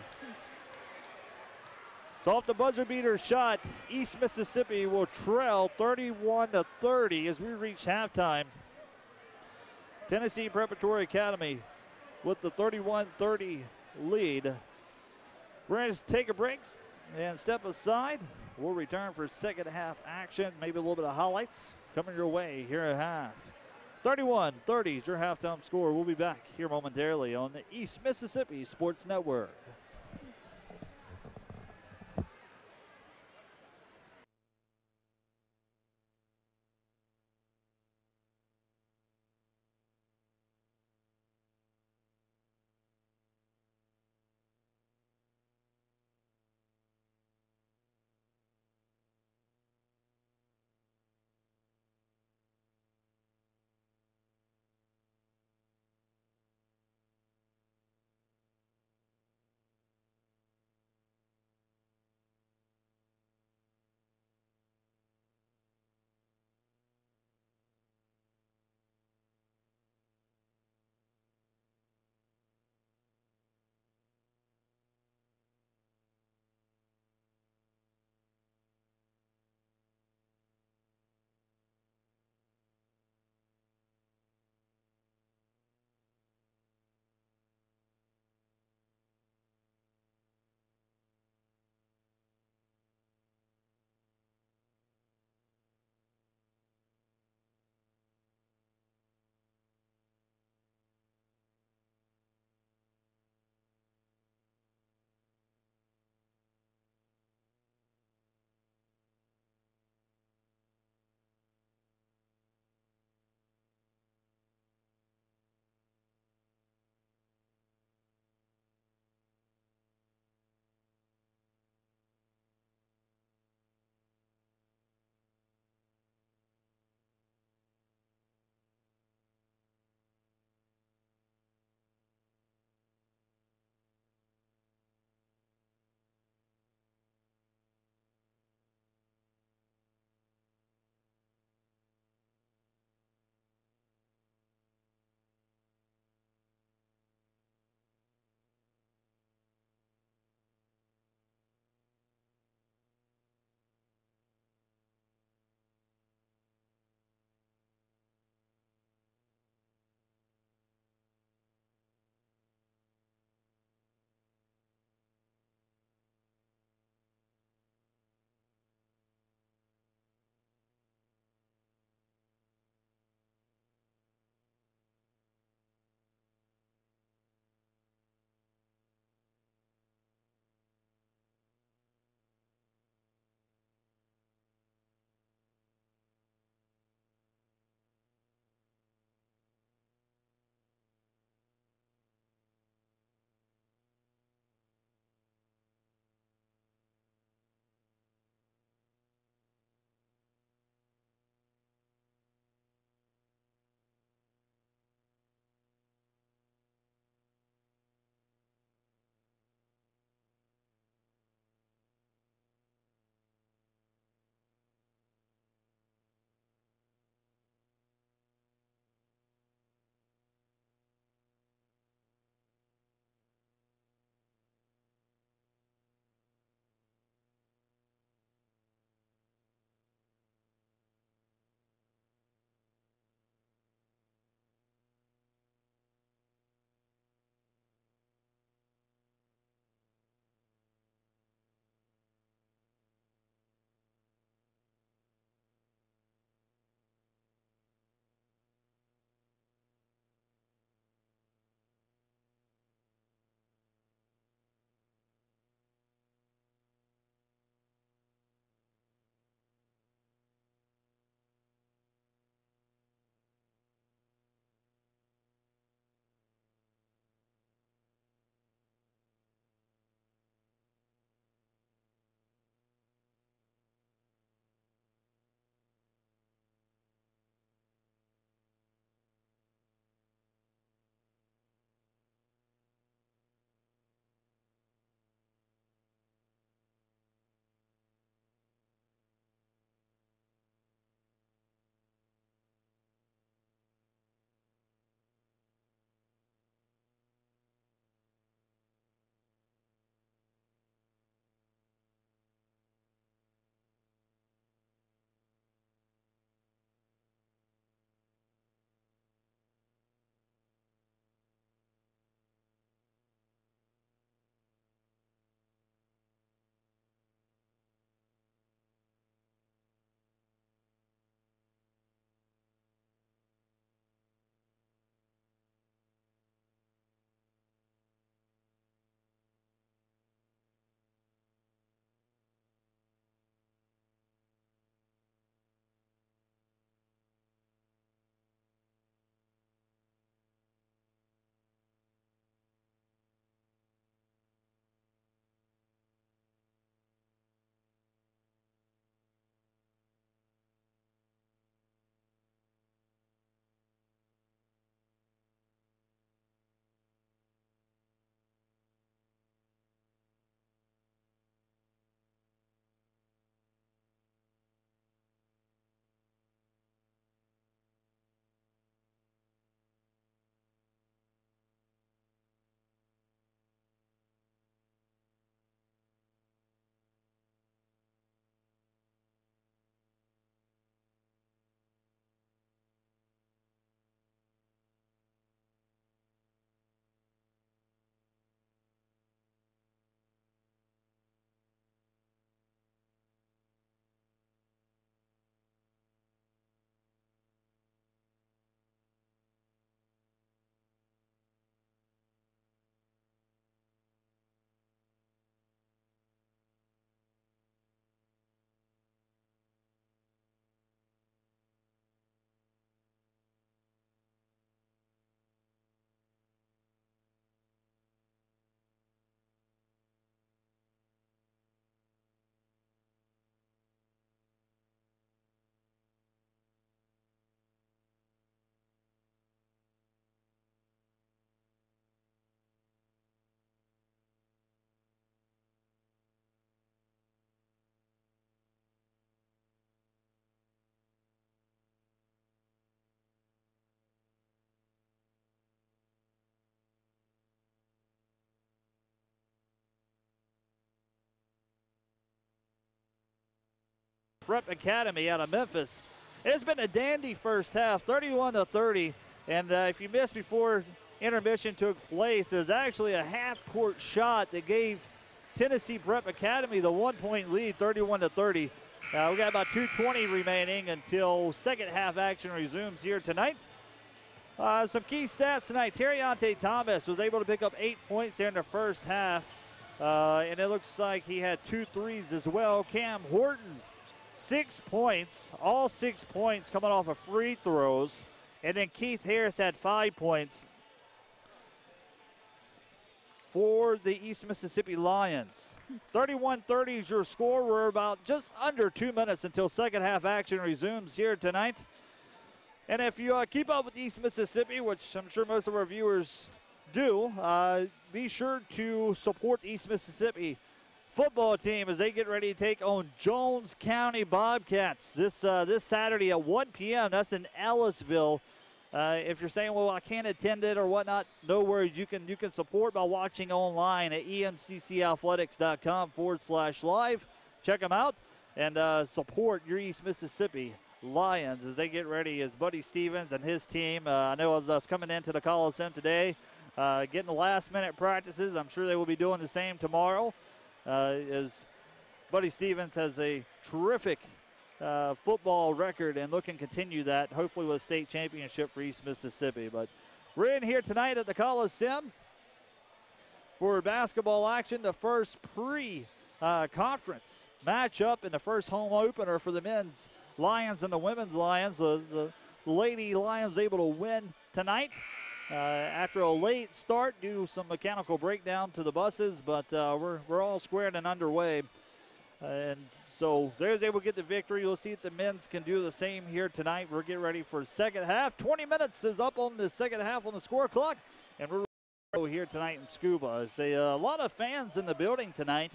So off the buzzer beater shot, East Mississippi will trail 31-30 as we reach halftime. Tennessee Preparatory Academy with the 31-30 lead. We're going to take a break and step aside. We'll return for second half action, maybe a little bit of highlights coming your way here at half. 31-30 is your halftime score. We'll be back here momentarily on the East Mississippi Sports Network. Prep Academy out of Memphis. It's been a dandy first half, 31-30. And if you missed before intermission took place, there's actually a half-court shot that gave Tennessee Prep Academy the 1-point lead, 31-30. We got about 2:20 remaining until second half action resumes here tonight. Some key stats tonight. Terriante Thomas was able to pick up 8 points there in the first half. And it looks like he had 2 threes as well. Cam Horton, 6 points. All 6 points coming off of free throws. And then Keith Harris had 5 points for the East Mississippi Lions. 31-30 is your score. We're about just under 2 minutes until second half action resumes here tonight. And if you keep up with East Mississippi, which I'm sure most of our viewers do, be sure to support East Mississippi football team as they get ready to take on Jones County Bobcats this Saturday at 1 p.m. That's in Ellisville. If you're saying, well, I can't attend it or whatnot, no worries. You can support by watching online at emccathletics.com/live. Check them out and support your East Mississippi Lions as they get ready as Buddy Stevens and his team. I know as I was coming into the Coliseum today, getting the last-minute practices. I'm sure they will be doing the same tomorrow as Buddy Stevens has a terrific football record and looking to continue that, hopefully with a state championship for East Mississippi. But we're in here tonight at the Coliseum for basketball action, the first pre-conference matchup and the first home opener for the men's Lions and the women's Lions. The Lady Lions able to win tonight after a late start due to some mechanical breakdown to the buses, but we're all squared and underway. And so they're able to get the victory. We'll see if the men's can do the same here tonight. We're getting ready for second half. 20 minutes is up on the second half on the score clock. And we're here tonight in Scuba. It's a lot of fans in the building tonight.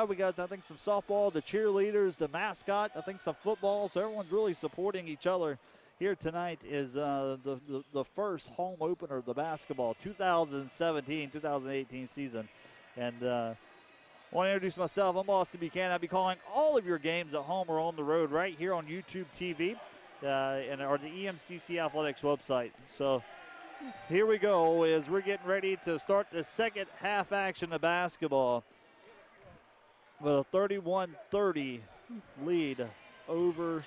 We got, I think, some softball, the cheerleaders, the mascot, I think some football. So everyone's really supporting each other. Here tonight is the first home opener of the basketball 2017-2018 season. And I want to introduce myself. I'm Austin Buchanan. I'll be calling all of your games at home or on the road right here on YouTube TV or the EMCC Athletics website. So here we go as we're getting ready to start the second half action of basketball with a 31-30 lead over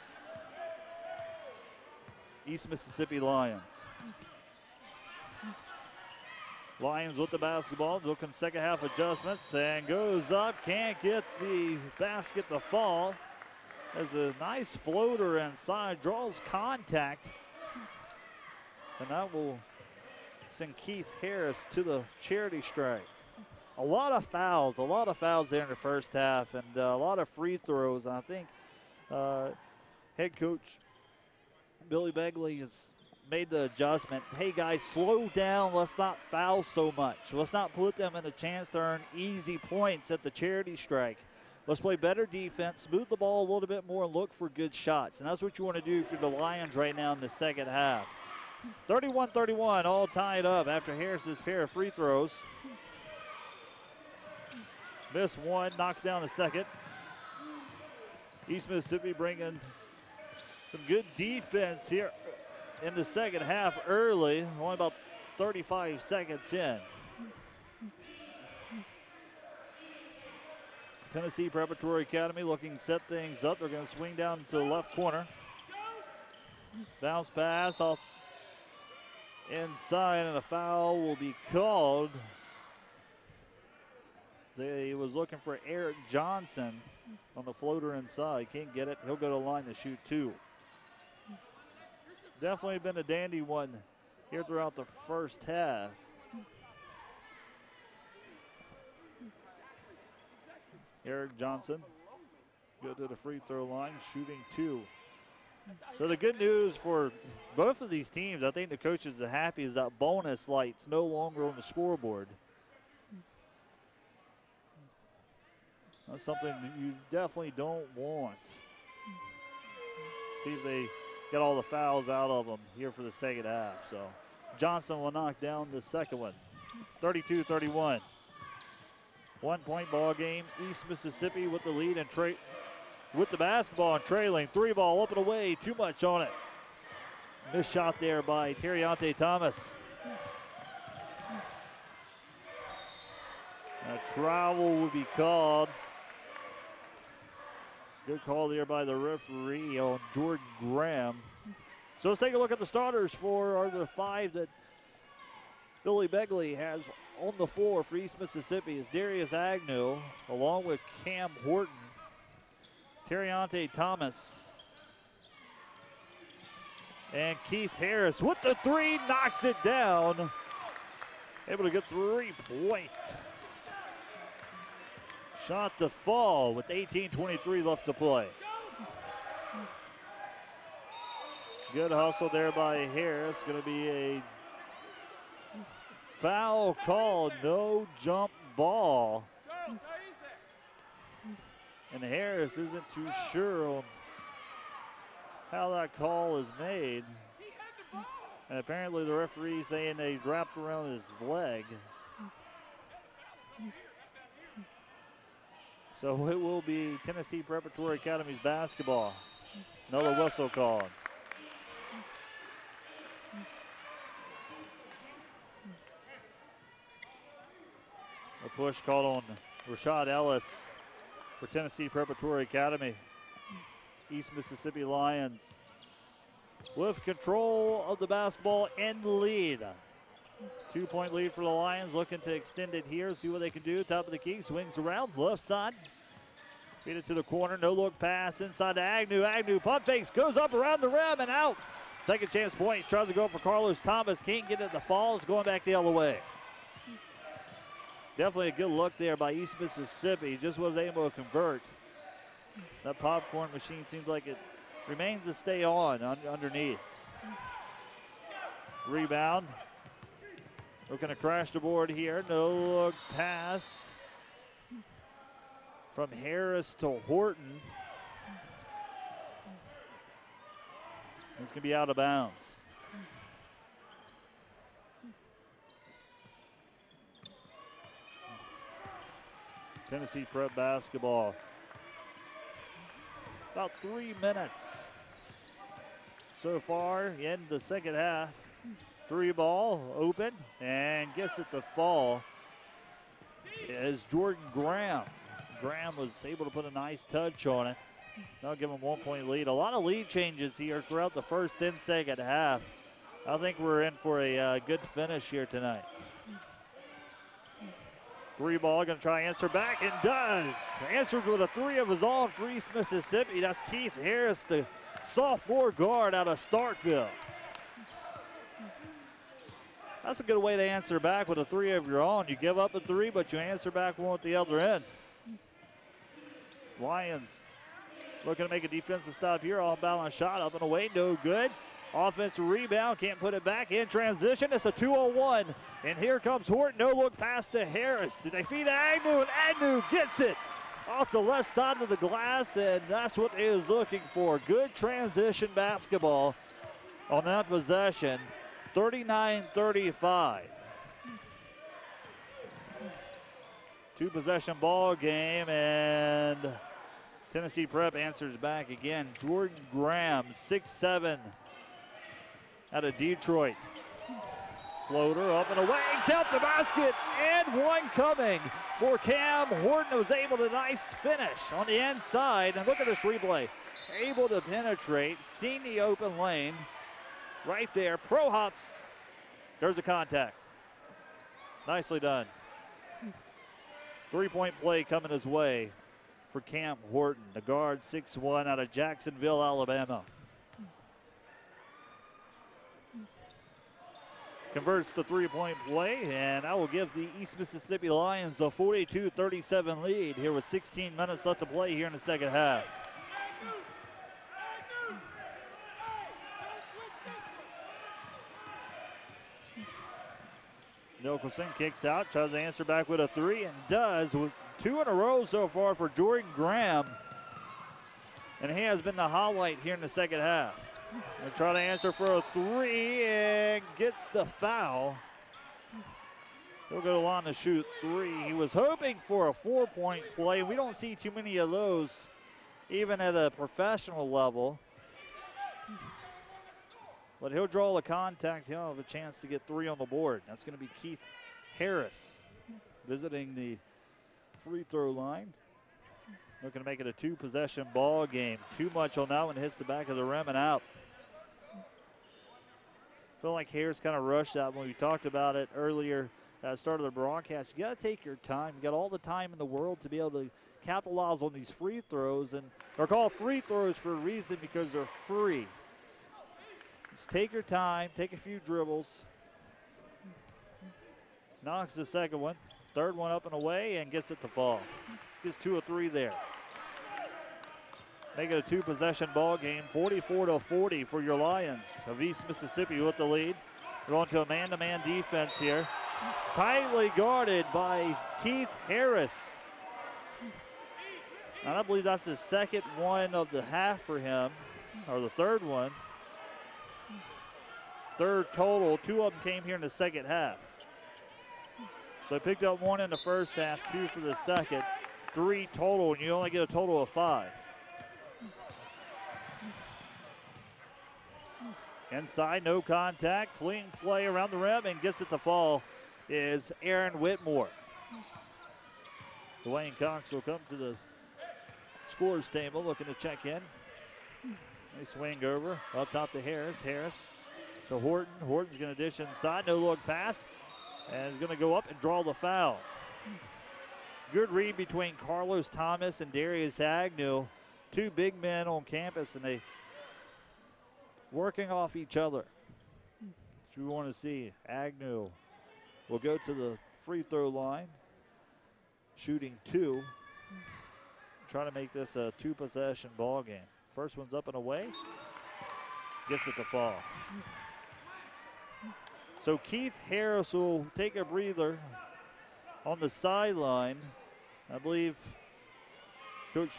East Mississippi Lions. Lions with the basketball, looking second half adjustments and goes up, can't get the basket to fall. There's a nice floater inside, draws contact. And that will send Keith Harris to the charity strike. A lot of fouls there in the first half and a lot of free throws. I think head coach Billy Begley has made the adjustment. Hey guys, slow down. Let's not foul so much. Let's not put them in a chance to earn easy points at the charity strike. Let's play better defense, smooth the ball a little bit more, and look for good shots. And that's what you want to do if you're the Lions right now in the second half. 31-31, all tied up after Harris's pair of free throws. Missed one, knocks down the second. East Mississippi bringing some good defense here in the second half early, only about 35 seconds in. Tennessee Preparatory Academy looking to set things up. They're going to swing down to the left corner. Bounce pass off inside, and a foul will be called. They was looking for Eric Johnson on the floater inside. Can't get it. He'll go to the line to shoot two. Definitely been a dandy one here throughout the first half. Eric Johnson go to the free throw line, shooting two. So the good news for both of these teams, I think the coaches are happy, is that bonus light's no longer on the scoreboard. That's something you definitely don't want. See if they get all the fouls out of them here for the second half. So Johnson will knock down the second one. 32-31. 1 point ball game. East Mississippi with the lead, and with the basketball and trailing. 3 ball up and away, too much on it. Missed shot there by Terriante Thomas. A travel would be called. Good call there by the referee on Jordan Graham. So let's take a look at the starters for the 5 that Billy Begley has on the floor for East Mississippi. Is Darius Agnew along with Cam Horton, Terriante Thomas, and Keith Harris with the 3, knocks it down. Able to get 3-point. Shot to fall with 18:23 left to play. Good hustle there by Harris. Going to be a foul call, no jump ball. And Harris isn't too sure on how that call is made. And apparently the referee saying they wrapped around his leg. So it will be Tennessee Preparatory Academy's basketball. Another whistle called. A push called on Rashad Ellis for Tennessee Preparatory Academy. East Mississippi Lions with control of the basketball and the lead. 2-point lead for the Lions, looking to extend it here, see what they can do. Top of the key, swings around, left side. Feed it to the corner, no look pass inside to Agnew. Agnew pump fakes, goes up around the rim and out. Second chance points, tries to go for Carlos Thomas, can't get it, the falls, going back the other way. Definitely a good look there by East Mississippi, just was able to convert. That popcorn machine seems like it remains to stay on underneath. Rebound. Looking to crash the board here. No look pass from Harris to Horton. It's going to be out of bounds. Tennessee Prep basketball. About 3 minutes so far in the second half. 3 ball open and gets it to fall is Jordan Graham. Graham was able to put a nice touch on it. Now give him 1-point lead. A lot of lead changes here throughout the first and second half. I think we're in for a good finish here tonight. 3 ball, going to try answer back and does. Answered with a 3 of his own for East Mississippi. That's Keith Harris, the sophomore guard out of Starkville. That's a good way to answer back with a 3 of your own. You give up a 3, but you answer back one at the other end. Lions looking to make a defensive stop here. Off balance shot up and away, no good. Offensive rebound, can't put it back in transition. It's a 2-on-1, and here comes Horton. No look pass to Harris. Did they feed Agnew, and Agnew gets it off the left side of the glass, and that's what he was looking for. Good transition basketball on that possession. 39-35. 2-possession ball game, and Tennessee Prep answers back again. Jordan Graham, 6'7", out of Detroit. Floater up and away, and count the basket, and one coming for Cam Horton. Was able to nice finish on the inside, and look at this replay. Able to penetrate, seen the open lane. Right there, pro hops. There's a contact. Nicely done. 3-point play coming his way for Cam Horton, the guard, 6'1", out of Jacksonville, Alabama. Converts the 3-point play, and that will give the East Mississippi Lions the 42-37 lead here with 16 minutes left to play here in the second half. Nicholson kicks out, tries to answer back with a 3, and does, with 2 in a row so far for Jordan Graham. And he has been the highlight here in the second half. And try to answer for a 3 and gets the foul. He'll go on to shoot 3. He was hoping for a 4-point play. We don't see too many of those even at a professional level. But he'll draw the contact. He'll have a chance to get 3 on the board. That's going to be Keith Harris visiting the free throw line. Looking to make it a 2-possession ball game. Too much on that one, hits the back of the rim and out. Feel like Harris kind of rushed that when we talked about it earlier at the start of the broadcast. You got to take your time. You got all the time in the world to be able to capitalize on these free throws, and they're called free throws for a reason because they're free. Just take your time, take a few dribbles. Knocks the second one. Third one up and away and gets it to fall. Gets 2 of 3 there. Make it a 2-possession ball game, 44-40 for your Lions of East Mississippi with the lead. They're on to a man-to-man defense here. Tightly guarded by Keith Harris. And I believe that's the second one of the half for him, or the third one. Third total. 2 of them came here in the second half. So they picked up 1 in the first half, 2 for the second, 3 total, and you only get a total of 5. Inside, no contact, clean play around the rim, and gets it to fall is Aaron Whitmore. Dwayne Cox will come to the scorer's table looking to check in. They swing over, up top to Harris. Harris to Horton. Horton's going to dish inside, no look pass, and is going to go up and draw the foul. Good read between Carlos Thomas and Darius Agnew. 2 big men on campus, and they working off each other. Which we want to see. Agnew will go to the free throw line, shooting 2. Trying to make this a 2-possession ball game. First one's up and away. Gets it to fall. So Keith Harris will take a breather on the sideline. I believe Coach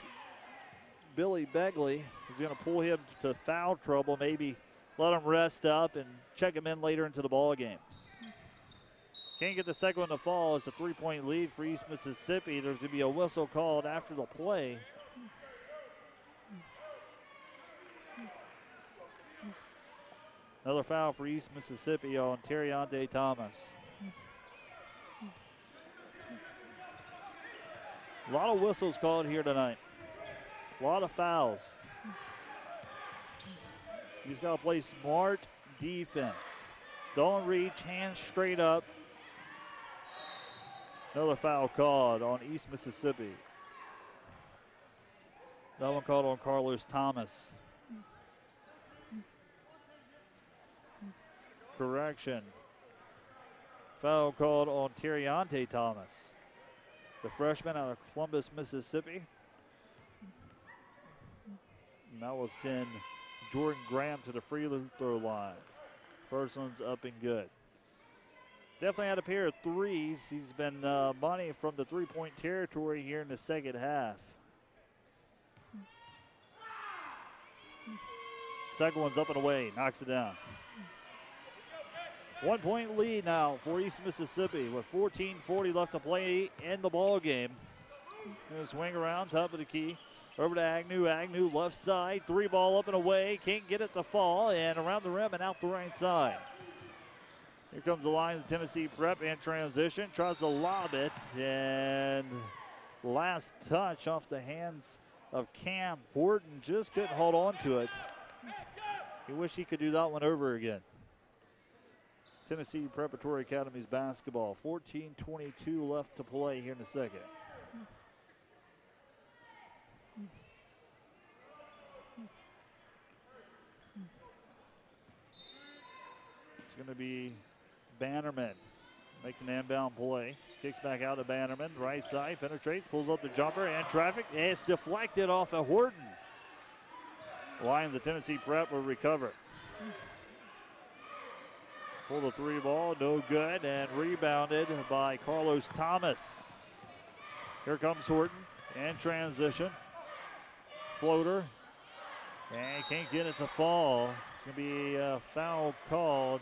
Billy Begley is going to pull him to foul trouble, maybe let him rest up and check him in later into the ball game. Can't get the second one to fall. It's a 3-point lead for East Mississippi. There's going to be a whistle called after the play. Another foul for East Mississippi on Terriante Thomas. A lot of whistles called here tonight. A lot of fouls. He's got to play smart defense. Don't reach, hands straight up. Another foul called on East Mississippi. That one called on Carlos Thomas. Correction. Foul called on Terriante Thomas, the freshman out of Columbus, Mississippi. And that will send Jordan Graham to the free throw line. First one's up and good. Definitely had a pair of threes. He's been money from the 3-point territory here in the second half. Second one's up and away, knocks it down. 1-point lead now for East Mississippi with 14:40 left to play in the ball game. Gonna swing around, top of the key. Over to Agnew. Agnew left side. 3-ball up and away. Can't get it to fall. And around the rim and out the right side. Here comes the Lions of Tennessee Prep in transition. Tries to lob it. And last touch off the hands of Cam Horton. Just couldn't hold on to it. He wished he could do that one over again. Tennessee Preparatory Academy's basketball. 14:22 left to play here in the second. It's going to be Bannerman making an inbound play. Kicks back out to Bannerman. Right side, penetrates, pulls up the jumper, and traffic. And it's deflected off of Horton. The Lions of Tennessee Prep will recover. Pull the 3-ball, no good, and rebounded by Carlos Thomas. Here comes Horton in transition. Floater, and can't get it to fall. It's going to be a foul called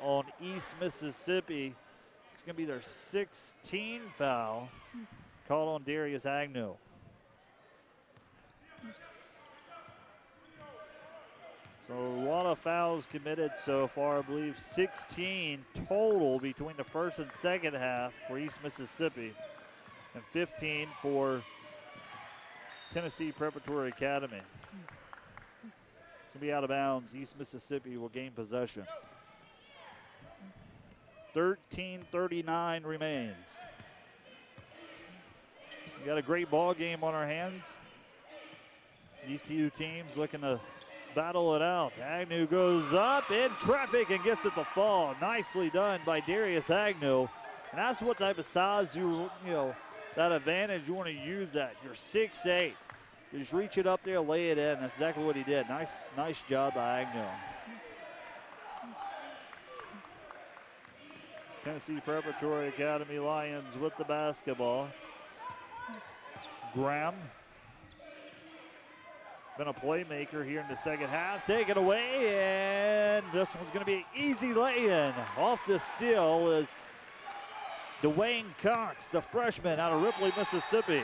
on East Mississippi. It's going to be their 16th foul called on Darius Agnew. So a lot of fouls committed so far. I believe 16 total between the first and second half for East Mississippi, and 15 for Tennessee Preparatory Academy. It's going to be out of bounds. East Mississippi will gain possession. 13:39 remains. We got a great ball game on our hands. ECU teams looking to battle it out. Agnew goes up in traffic and gets it to fall. Nicely done by Darius Agnew. And that's what type of size you know, that advantage you want to use that. You're 6'8". You just reach it up there, lay it in. That's exactly what he did. Nice job by Agnew. Tennessee Preparatory Academy Lions with the basketball. Graham, been a playmaker here in the second half. Take it away, and this one's going to be an easy lay-in. Off the steal is Dwayne Cox, the freshman out of Ripley, Mississippi.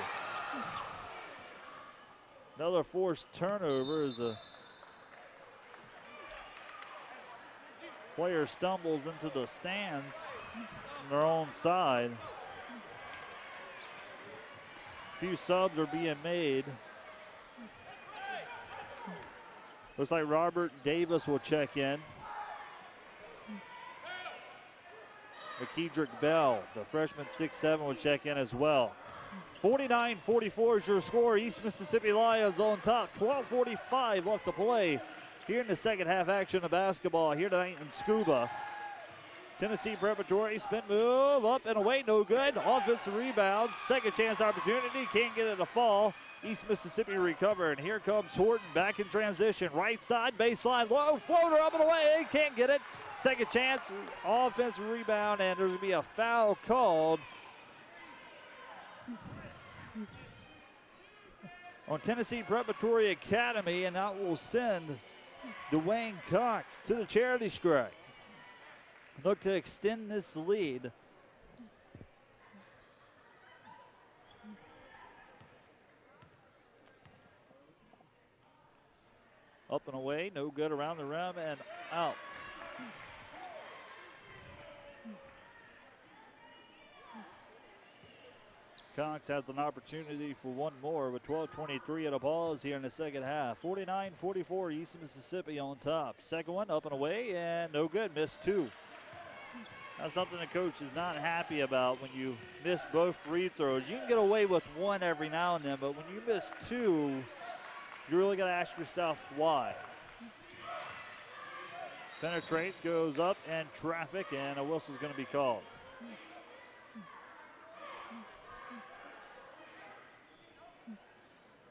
Another forced turnover as a player stumbles into the stands on their own side. A few subs are being made. Looks like Robert Davis will check in. McKedrick Bell, the freshman 6'7", will check in as well. 49-44 is your score. East Mississippi Lions on top. 12:45 left to play here in the second half action of basketball here tonight in Scuba. Tennessee Preparatory, spin move, up and away, no good. Offensive rebound, second chance opportunity, can't get it to fall. East Mississippi recover, and here comes Horton back in transition. Right side, baseline, low, floater up and away, can't get it. Second chance, offensive rebound, and there's going to be a foul called on Tennessee Preparatory Academy, and that will send Dwayne Cox to the charity strike. Look to extend this lead. Up and away, no good around the rim and out. Cox has an opportunity for one more with 12:23 at a pause here in the second half. 49-44, East Mississippi on top. Second one up and away and no good, missed two. That's something the coach is not happy about when you miss both free throws. You can get away with one every now and then, but when you miss two, you really got to ask yourself why. Penetrates, goes up, and traffic, and a whistle's going to be called.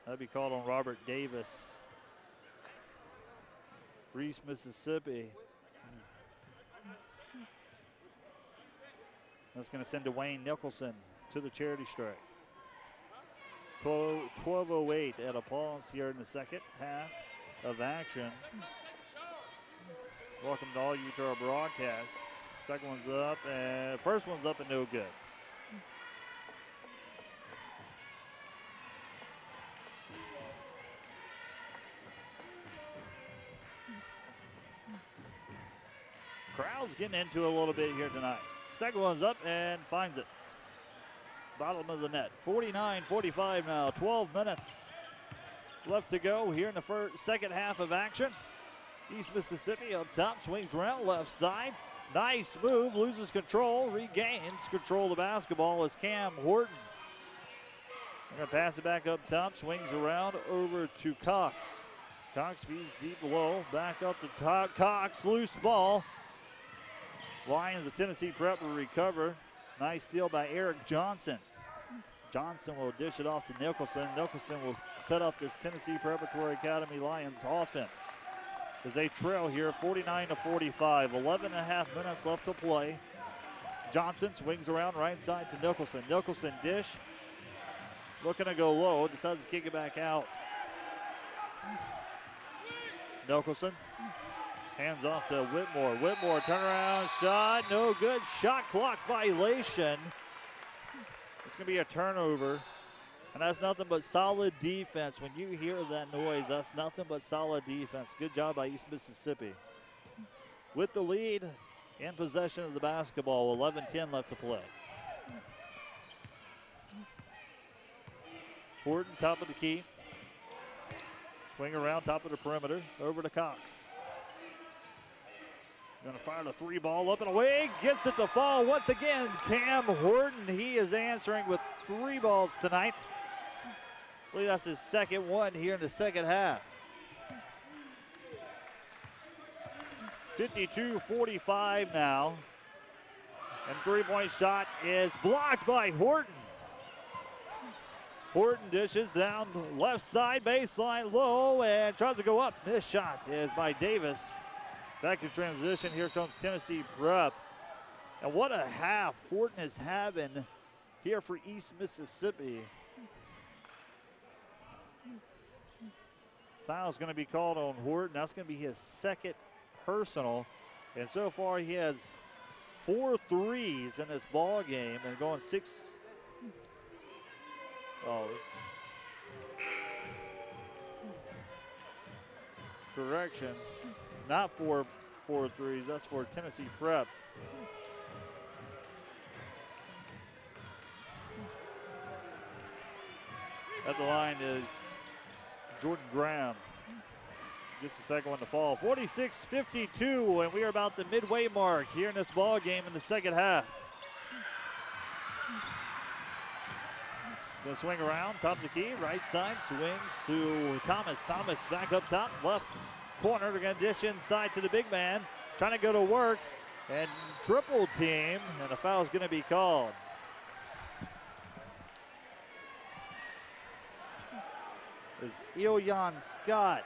That'd be called on Robert Davis for East Mississippi. That's going to send Dwayne Nicholson to the charity strike. 12:08 at a pause here in the second half of action. Welcome to all you to our broadcast. Second one's up, and first one's up and no good. Crowd's getting into it a little bit here tonight. Second one's up and finds it. Bottom of the net. 49-45 now. 12 minutes left to go here in the second half of action. East Mississippi up top, swings around left side. Nice move, loses control, regains control of the basketball as Cam Horton. They're going to pass it back up top, swings around over to Cox. Cox feeds deep below, back up to top. Cox, loose ball. Lions of Tennessee Prep will recover. Nice steal by Eric Johnson. Johnson will dish it off to Nicholson. Nicholson will set up this Tennessee Preparatory Academy Lions offense as they trail here 49-45. 11 and a half minutes left to play. Johnson swings around right side to Nicholson. Nicholson dish. Looking to go low. Decides to kick it back out. Nicholson. Hands off to Whitmore. Whitmore turnaround shot. No good. Shot clock violation. It's going to be a turnover. And And that's nothing but solid defense. When you hear that noise, that's nothing but solid defense. Good job by East Mississippi. With the lead and possession of the basketball, 11-10 left to play. Horton, top of the key. Swing around top of the perimeter, over to Cox. Gonna fire the three ball up and away, gets it to fall once again. Cam Horton, he is answering with 3 balls tonight. I believe that's his second one here in the second half. 52-45 now. And 3-point shot is blocked by Horton. Horton dishes down left side, baseline low, and tries to go up. This shot is by Davis. Back to transition, here comes Tennessee Prep. And what a half Horton is having here for East Mississippi. Foul's gonna be called on Horton. That's gonna be his second personal. And so far he has 4 threes in this ball game and going 6. Oh. Correction. Not 4 threes. That's for Tennessee Prep. At the line is Jordan Graham. Gets the second one to fall. 46-52, and we are about the midway mark here in this ball game in the second half. Gonna swing around, top of the key, right side, swings to Thomas. Thomas back up top, left corner. They're gonna dish inside to the big man, trying to go to work, and triple team, and a foul is gonna be called. Is Ilyan Scott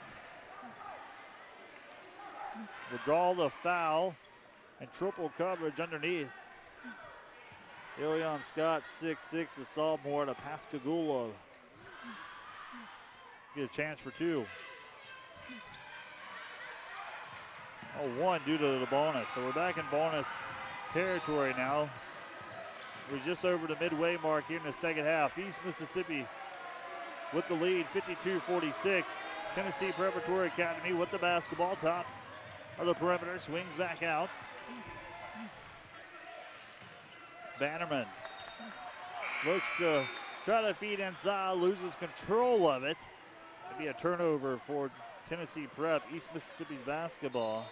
will draw the foul and triple coverage underneath. Ilyan Scott, 6'6", a sophomore out of Pascagoula. Get a chance for 2. Oh, 1 due to the bonus. So we're back in bonus territory now. We're just over the midway mark here in the second half. East Mississippi with the lead, 52-46. Tennessee Preparatory Academy with the basketball, top of the perimeter, swings back out. Bannerman looks to try to feed inside, loses control of it. It'll be a turnover for Tennessee Prep, East Mississippi's basketball.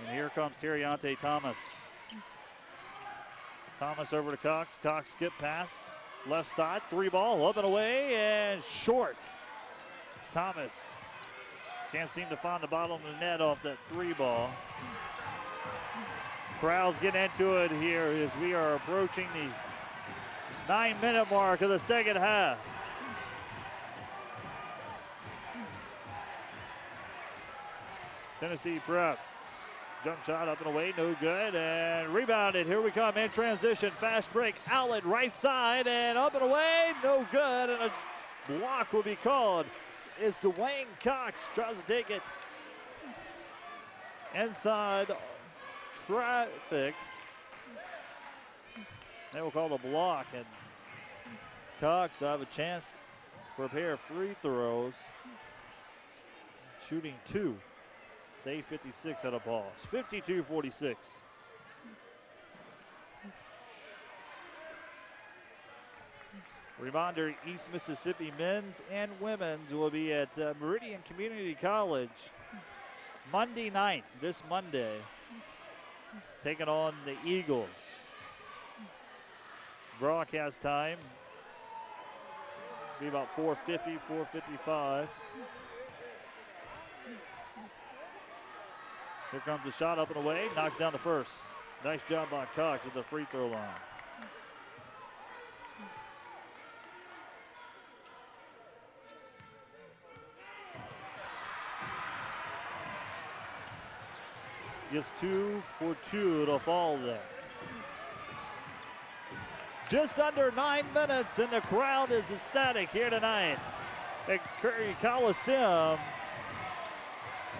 And here comes Terriante Thomas. Thomas over to Cox. Cox skip pass, left side, 3 ball, up and away, and short. It's Thomas. Can't seem to find the bottom of the net off that 3 ball. Crowd's getting into it here as we are approaching the 9-minute mark of the second half. Tennessee Prep. Jump shot up and away, no good, and rebounded. Here we come in transition, fast break, outlet right side, and up and away, no good, and a block will be called. It's Dwayne Cox, tries to take it inside traffic. They will call the block, and Cox will have a chance for a pair of free throws, shooting 2. Day 56 out of balls. 52-46. Reminder, East Mississippi men's and women's will be at Meridian Community College Monday night, this Monday, taking on the Eagles. Broadcast time be about 4:50, 4:55. Here comes the shot up and away, knocks down the first. Nice job by Cox at the free throw line. Gets 2 for 2 to fall there. Just under 9 minutes and the crowd is ecstatic here tonight at Curry Coliseum.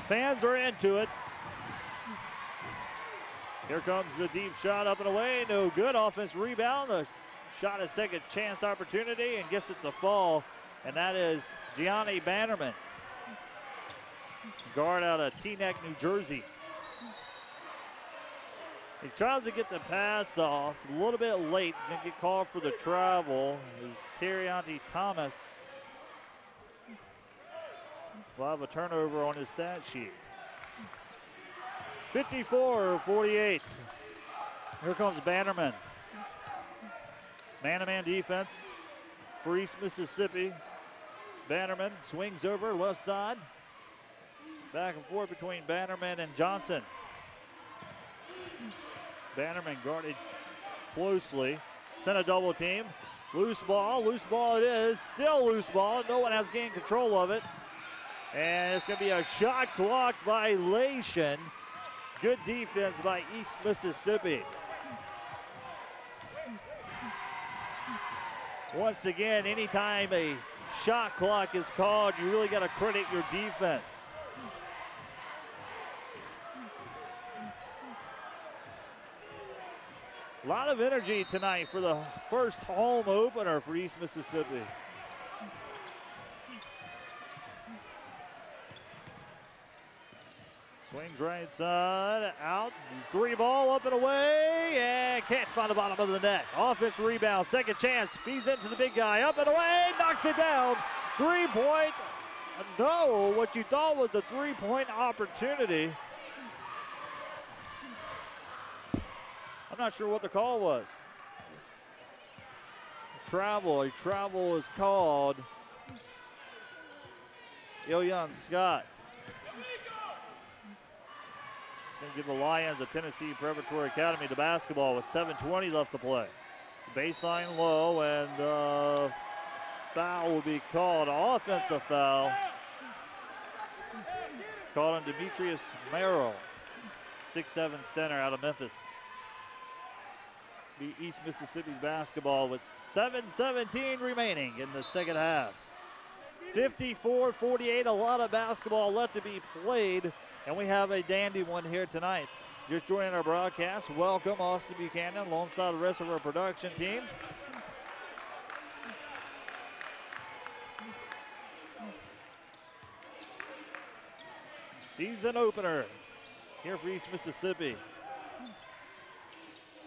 Fans are into it. Here comes the deep shot up and away. No good. Offense rebound. A shot at second chance opportunity and gets it to fall. And that is Gianni Bannerman, guard out of Teaneck, New Jersey. He tries to get the pass off a little bit late. He's going to get called for the travel. Is Terriante Thomas. Will have a turnover on his stat sheet. 54-48. Here comes Bannerman. Man-to-man defense for East Mississippi. Bannerman swings over left side. Back and forth between Bannerman and Johnson. Bannerman guarded closely. Sent a double team. Loose ball it is. Still loose ball. No one has gained control of it. And it's going to be a shot clock violation. Good defense by East Mississippi. Once again, anytime a shot clock is called, you really got to credit your defense. A lot of energy tonight for the first home opener for East Mississippi. Swings right side, out, three ball up and away, and can't find the bottom of the net. Offense rebound, second chance, feeds into the big guy, up and away, knocks it down. 3-point, no, what you thought was a 3-point opportunity. I'm not sure what the call was. A travel is called. Ilyan Scott. Going to give the Lions of Tennessee Preparatory Academy the basketball with 7:20 left to play. Baseline low, and foul will be called. Offensive foul. Called on Demetrius Merrill, 6'7" center out of Memphis. Be East Mississippi's basketball with 7:17 remaining in the second half. 54-48, a lot of basketball left to be played, and we have a dandy one here tonight. Just joining our broadcast, welcome Austin Buchanan alongside the rest of our production team. Season opener here for East Mississippi.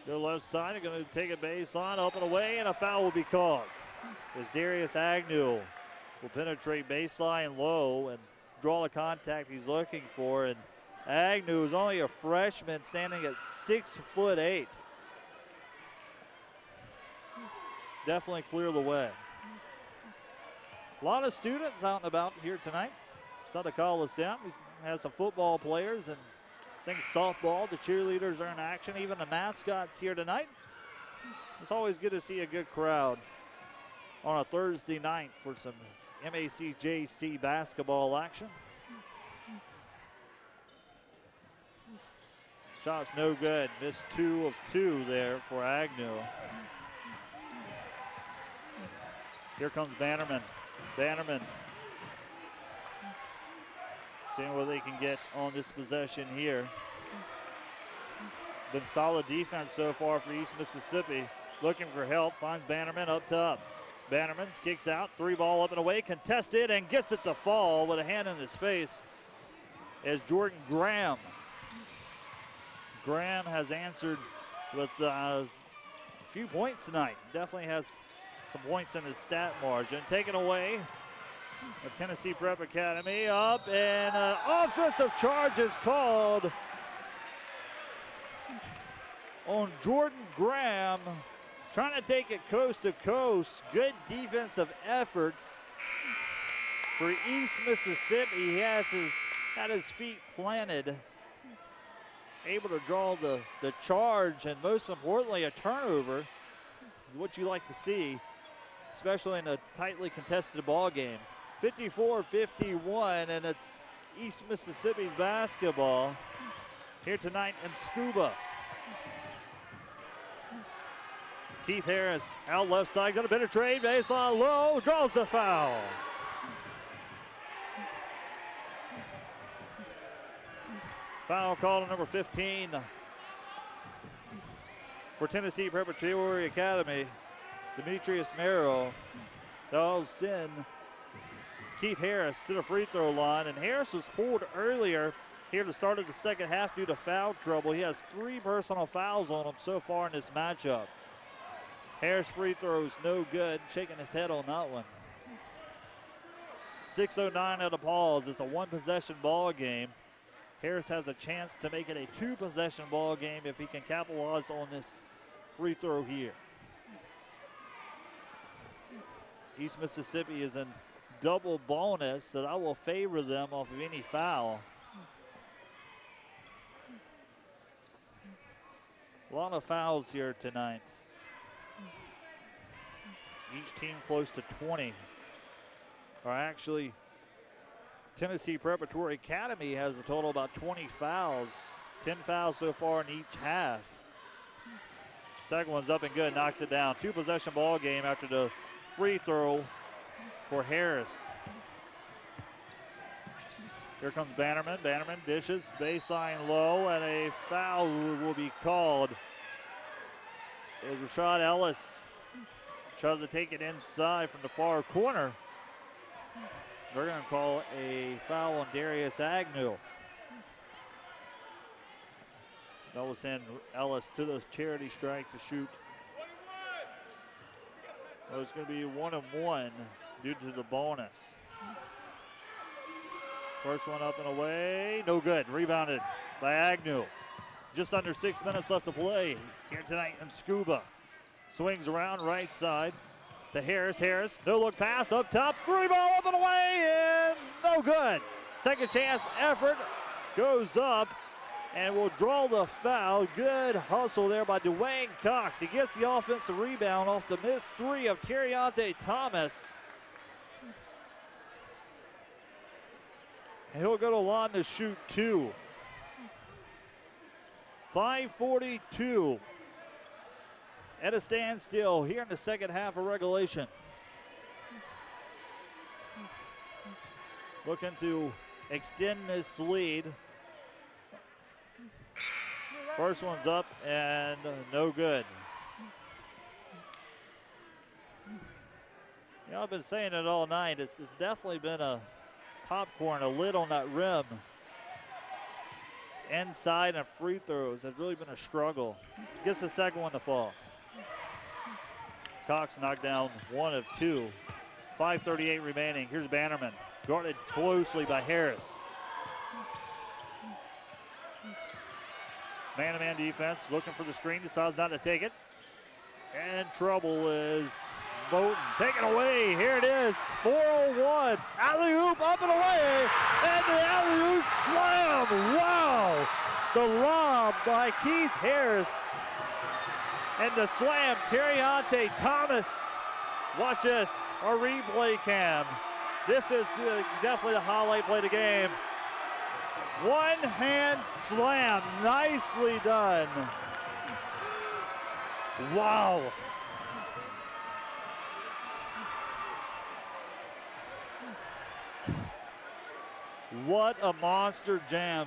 Their left side are going to take a baseline, up and away, and a foul will be called. As Darius Agnew will penetrate baseline low and draw the contact he's looking for. And Agnew is only a freshman, standing at 6'8". Definitely clear the way. A lot of students out and about here tonight. Saw the Coliseum. He has some football players and I think softball, the cheerleaders are in action, even the mascots here tonight. It's always good to see a good crowd on a Thursday night for some MACJC basketball action. Shot's no good. Missed 2 of 2 there for Agnew. Here comes Bannerman. Bannerman seeing what they can get on this possession here. Been solid defense so far for East Mississippi. Looking for help, finds Bannerman up top. Bannerman kicks out, 3-ball up and away, contested, and gets it to fall with a hand in his face as Jordan Graham. Graham has answered with a few points tonight. Definitely has some points in his stat margin. Taken away. The Tennessee Prep Academy up, and an offensive charge is called on Jordan Graham, trying to take it coast to coast. Good defensive effort for East Mississippi. He had his feet planted, able to draw the charge, and most importantly, a turnover, what you like to see, especially in a tightly contested ball game. 54-51, and it's East Mississippi's basketball here tonight in Scuba. Keith Harris out left side, going to penetrate, baseline low, draws the foul. Foul called on number 15, for Tennessee Preparatory Academy, Demetrius Merrill. They'll send Keith Harris to the free throw line, and Harris was pulled earlier here at the start of the second half due to foul trouble. He has 3 personal fouls on him so far in this matchup. Harris free throws no good, shaking his head on that one. 6:09 at a pause. It's a 1-possession ball game. Harris has a chance to make it a 2-possession ball game if he can capitalize on this free throw here. East Mississippi is in double bonus, so that will favor them off of any foul. A lot of fouls here tonight. Each team close to 20. Or actually, Tennessee Preparatory Academy has a total of about 20 fouls. 10 fouls so far in each half. Second one's up and good, knocks it down. 2-possession ball game after the free throw for Harris. Here comes Bannerman. Bannerman dishes, baseline low, and a foul will be called. As Rashad Ellis tries to take it inside from the far corner. They're going to call a foul on Darius Agnew. That will send Ellis to the charity strike to shoot. Well, it's going to be 1-1 due to the bonus. First one up and away, no good. Rebounded by Agnew. Just under 6 minutes left to play here tonight in Scuba. Swings around right side to Harris. Harris, no look pass up top. 3-ball up and away, and no good. Second chance effort goes up and will draw the foul. Good hustle there by Dwayne Cox. He gets the offensive rebound off the missed 3 of Terriante Thomas. And he'll go to line to shoot 2. 5:42 at a standstill here in the second half of regulation. Looking to extend this lead. First one's up and no good. You know, I've been saying it all night. It's definitely been a popcorn, a lid on that rim. Inside and free throws has really been a struggle. Gets the second one to fall. Cox knocked down 1 of 2. 5:38 remaining. Here's Bannerman, guarded closely by Harris. Man-to-man defense, looking for the screen, decides not to take it. And trouble is Bowden. Taken away, here it is, 4:01. Alley-oop up and away, and the alley-oop slam, wow! The lob by Keith Harris. And the slam, Terriante Thomas. Watch this, our replay cam. This is definitely the highlight play of the game. One hand slam, nicely done. Wow. What a monster jam.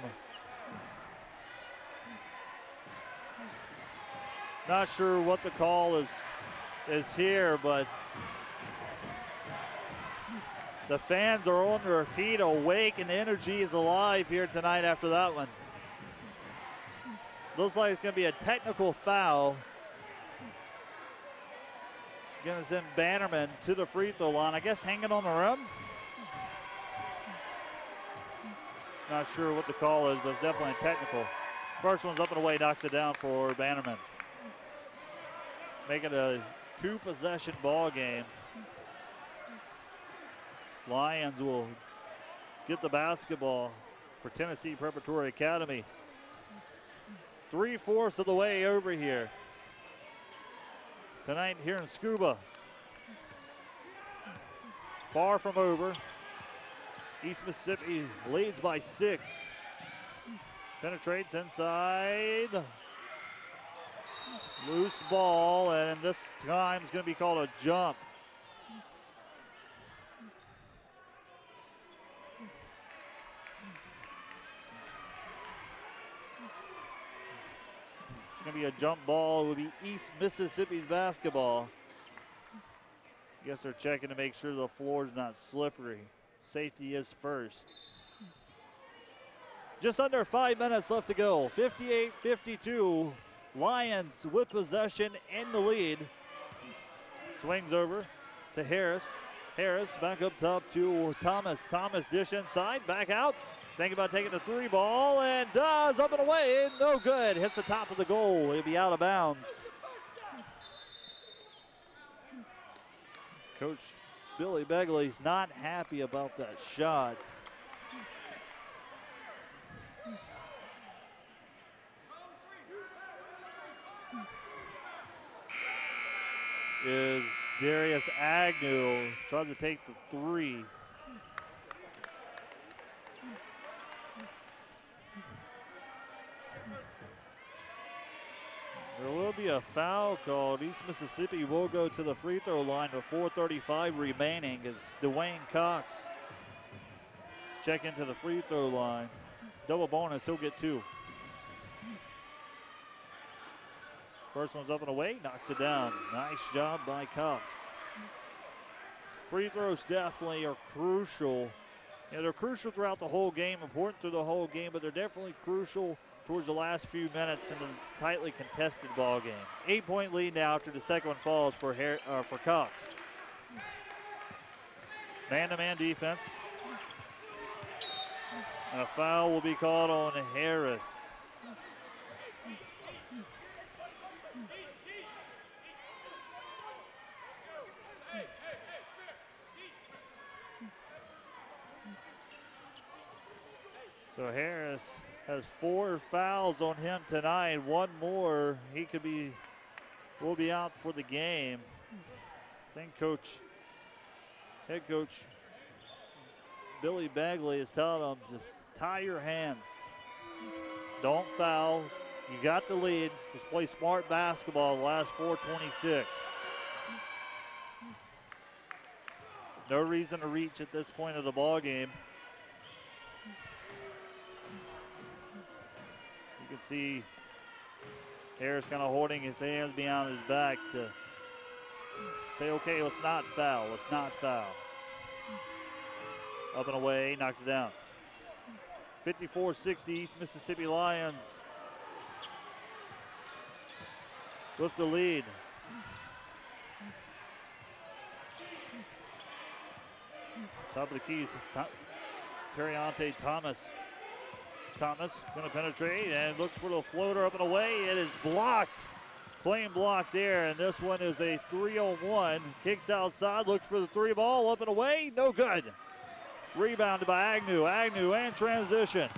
Not sure what the call is here, but the fans are on their feet, awake, and the energy is alive here tonight after that one. Looks like it's going to be a technical foul. Going to send Bannerman to the free throw line, I guess hanging on the rim. Not sure what the call is, but it's definitely technical. First one's up and away, knocks it down for Bannerman. Make it a 2-possession ball game. Lions will get the basketball for Tennessee Preparatory Academy. 3/4 of the way over here. Tonight here in Scuba. Far from over. East Mississippi leads by 6. Penetrates inside. Loose ball, and this time is going to be called a jump. It's going to be a jump ball. It will be East Mississippi's basketball. Guess they're checking to make sure the floor is not slippery. Safety is first. Just under 5 minutes left to go. 58-52. Lions with possession in the lead. Swings over to Harris. Harris back up top to Thomas. Thomas dish inside, back out. Thinking about taking the three ball and does, up and away, no good. Hits the top of the goal, it'll be out of bounds. Coach Billy Begley's not happy about that shot. Is Darius Agnew, tries to take the three. There will be a foul called. East Mississippi will go to the free throw line with 4:35 remaining as Dwayne Cox check into the free throw line. Double bonus, he'll get two. First one's up and away, knocks it down. Nice job by Cox. Free throws definitely are crucial. You know, they're crucial throughout the whole game, important through the whole game, but they're definitely crucial towards the last few minutes in a tightly contested ball game. 8-point lead now after the second one falls for Cox. Man-to-man defense. And a foul will be called on Harris. So Harris has 4 fouls on him tonight. One more, will be out for the game. I think head coach Billy Bagley is telling him, just tie your hands. Don't foul. You got the lead. Just play smart basketball the last 4:26. No reason to reach at this point of the ball game. You can see Harris kind of holding his hands behind his back to say, okay, let's not foul, let's not foul. Up and away, knocks it down. 54-60, East Mississippi Lions with the lead. Top of the keys, Terriante Thomas. Thomas gonna penetrate and looks for the floater up and away. It is blocked, clean block there, and this one is a 3-on-1. Kicks outside, looks for the three ball, up and away, no good. Rebounded by Agnew. Agnew and transition.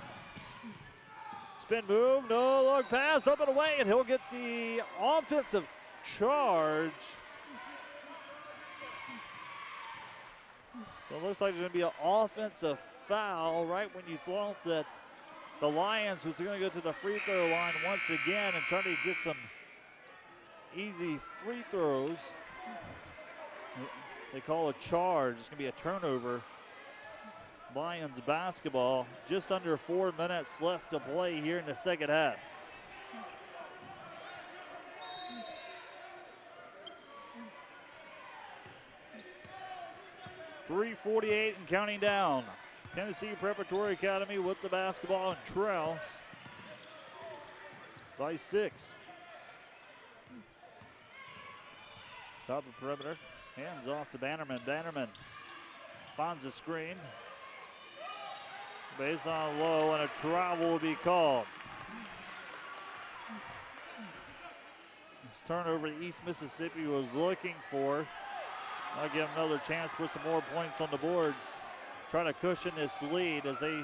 Spin move, no look pass, up and away, and he'll get the offensive charge. So it looks like there's gonna be an offensive foul right when you thought that the Lions was going to go to the free throw line once again and try to get some easy free throws. They call a charge. It's going to be a turnover. Lions basketball. Just under 4 minutes left to play here in the second half. .348 and counting down. Tennessee Preparatory Academy with the basketball and trails by 6. Top of perimeter, hands off to Bannerman. Bannerman finds a screen. Base on low, and a travel will be called. This turnover East Mississippi was looking for. I'll give them another chance to put some more points on the boards. Trying to cushion this lead as they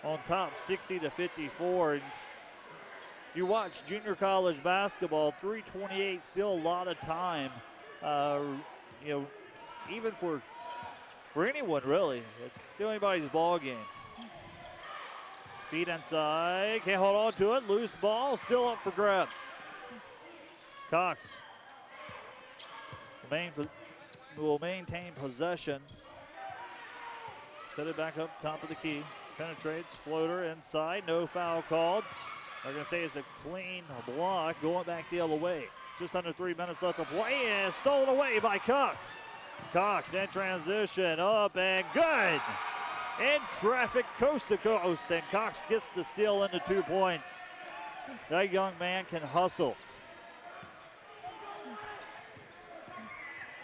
on top 60-54. And if you watch junior college basketball, 3:28 still a lot of time. You know, even for anyone really, it's still anybody's ball game. Feet inside, can't hold on to it. Loose ball, still up for grabs. Cox will maintain possession. Set it back up top of the key. Penetrates, floater inside, no foul called. They're going to say it's a clean block going back the other way. Just under 3 minutes left to play, and stolen away by Cox. Cox in transition, up and good. In traffic, coast to coast, and Cox gets the steal into 2 points. That young man can hustle.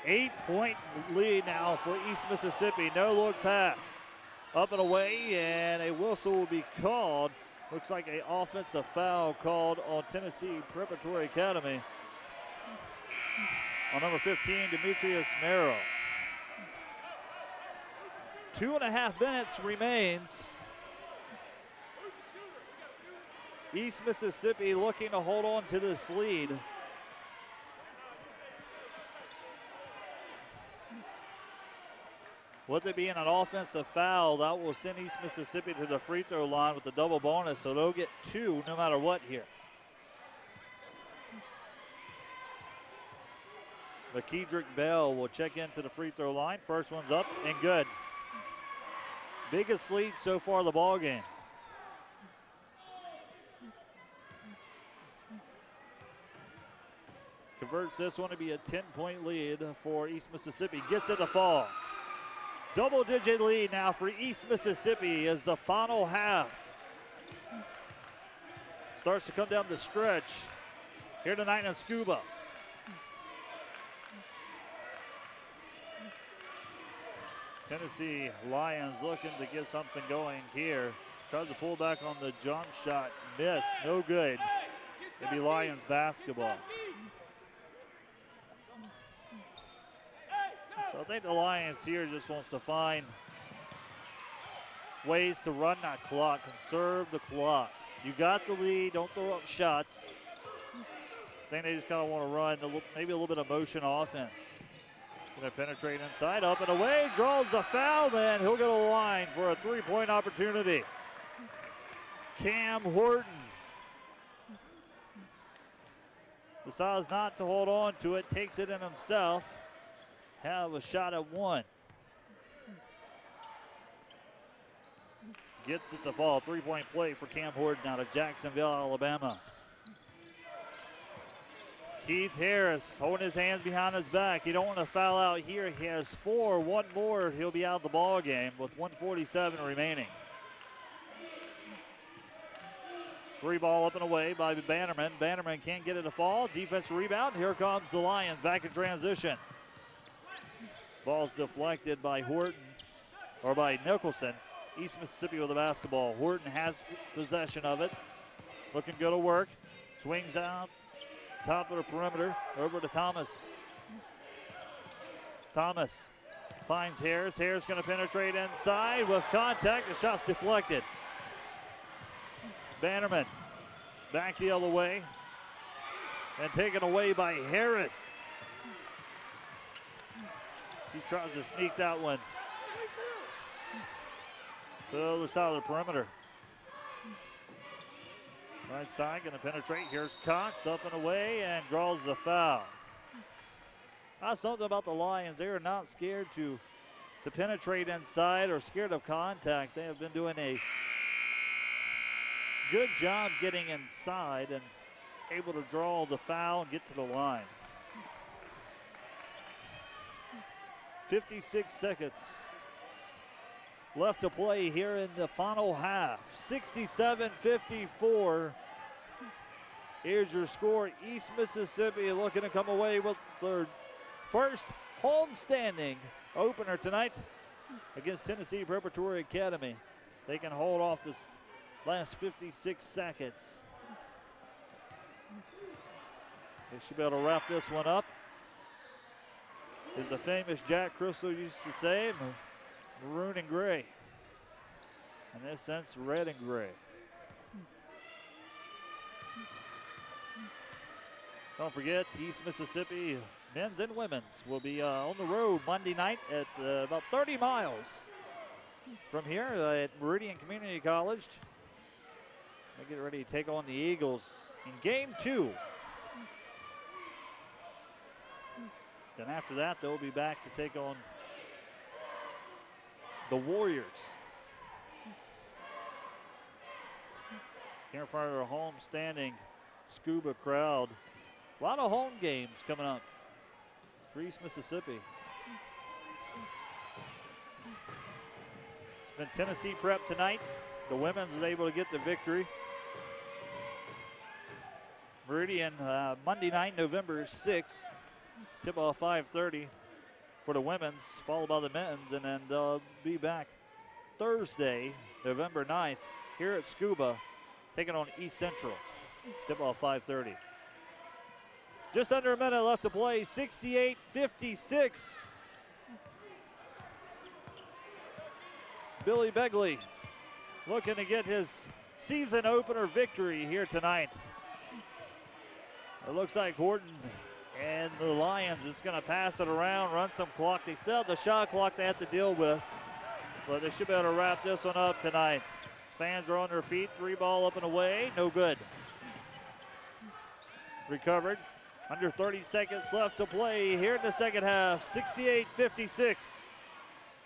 8-point lead now for East Mississippi. No look pass. Up and away, and a whistle will be called. Looks like an offensive foul called on Tennessee Preparatory Academy on number 15, Demetrius Merrill. 2.5 minutes remains. East Mississippi looking to hold on to this lead. With it being an offensive foul, that will send East Mississippi to the free throw line with the double bonus, so they'll get 2 no matter what here. McKedrick Bell will check into the free throw line. First one's up and good. Biggest lead so far of the ball game. Converts this one to be a 10-point lead for East Mississippi. Gets it to fall. Double-digit lead now for East Mississippi as the final half starts to come down the stretch here tonight in Scuba. Tennessee Lions looking to get something going here. Tries to pull back on the jump shot. Miss, no good. It'll be Lions basketball. So I think the Lions here just wants to find ways to run that clock, conserve the clock. You got the lead, don't throw up shots. I think they just kind of want to run maybe a little bit of motion offense. Going to penetrate inside, up and away, draws the foul, then he'll go to the line for a 3-point opportunity. Cam Horton decides not to hold on to it, takes it in himself. Have a shot at 1. Gets it to fall. 3-point play for Cam Horton out of Jacksonville, Alabama. Keith Harris holding his hands behind his back. He don't want to foul out here. He has 4. 1 more, he'll be out of the ball game with 1:47 remaining. 3 ball up and away by Bannerman. Bannerman can't get it to fall. Defensive rebound. Here comes the Lions back in transition. Ball's deflected by Horton, or by Nicholson. East Mississippi with the basketball. Horton has possession of it. Looking good to work. Swings out. Top of the perimeter. Over to Thomas. Thomas finds Harris. Harris going to penetrate inside with contact. The shot's deflected. Bannerman back the other way. And taken away by Harris. She tries to sneak that one to the other side of the perimeter. Right side going to penetrate. Here's Cox up and away and draws the foul. That's something about the Lions. They are not scared to penetrate inside or scared of contact. They have been doing a good job getting inside and able to draw the foul and get to the line. 56 seconds left to play here in the final half. 67-54. Here's your score. East Mississippi looking to come away with their first home-standing opener tonight against Tennessee Preparatory Academy. They can hold off this last 56 seconds. They should be able to wrap this one up. As the famous Jack Crystal used to say, maroon and gray. In this sense, red and gray. Don't forget, East Mississippi men's and women's will be on the road Monday night at about 30 miles from here at Meridian Community College. They get ready to take on the Eagles in game 2. Then after that, they'll be back to take on the Warriors here in front of our home-standing Scuba crowd. A lot of home games coming up for East Mississippi. It's been Tennessee Prep tonight. The women's is able to get the victory. Meridian Monday night, November 6th. Tip-off 5:30 for the women's, followed by the men's, and then they'll be back Thursday, November 9th, here at Scuba, taking on East Central. Tip-off 5:30. Just under a minute left to play, 68-56. Billy Begley looking to get his season opener victory here tonight. It looks like Horton and the Lions is going to pass it around, run some clock. They still have the shot clock they have to deal with, but they should be able to wrap this one up tonight. Fans are on their feet, 3-ball up and away, no good. Recovered. Under 30 seconds left to play here in the second half. 68-56.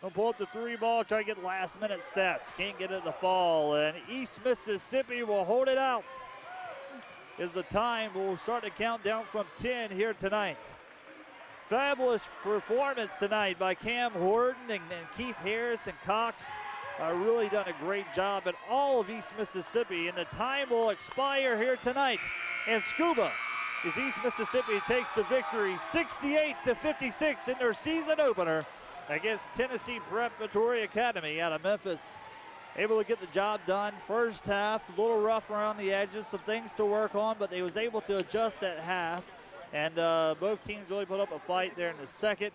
Gonna pull up the 3-ball, try to get last-minute stats. Can't get it to fall, and East Mississippi will hold it out. Is the time. We'll start to count down from 10 here tonight. Fabulous performance tonight by Cam Horton and Keith Harris and Cox. Really done a great job at all of East Mississippi, and the time will expire here tonight. And Scuba, as East Mississippi takes the victory 68-56 in their season opener against Tennessee Preparatory Academy out of Memphis. Able to get the job done. First half, a little rough around the edges, some things to work on, but they was able to adjust at half. And both teams really put up a fight there in the second.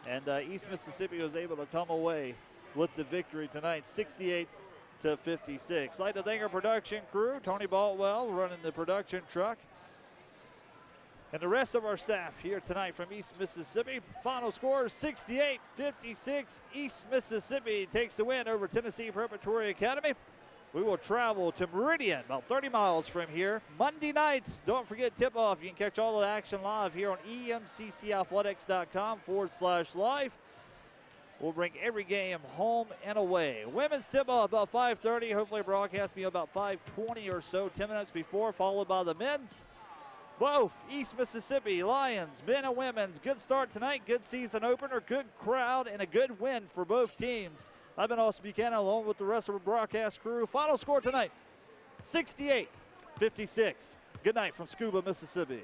And East Mississippi was able to come away with the victory tonight, 68-56. I'd like to thank our production crew, Tony Baltwell running the production truck, and the rest of our staff here tonight from East Mississippi. Final score 68-56. East Mississippi takes the win over Tennessee Preparatory Academy. We will travel to Meridian, about 30 miles from here, Monday night. Don't forget tip-off. You can catch all the action live here on emccathletics.com/live. We'll bring every game home and away. Women's tip-off about 5:30. Hopefully broadcast be about 5:20 or so, 10 minutes before, followed by the men's. Both East Mississippi Lions, men and women's. Good start tonight, good season opener, good crowd, and a good win for both teams. I've been Austin Buchanan along with the rest of the broadcast crew. Final score tonight, 68-56. Good night from Scuba, Mississippi.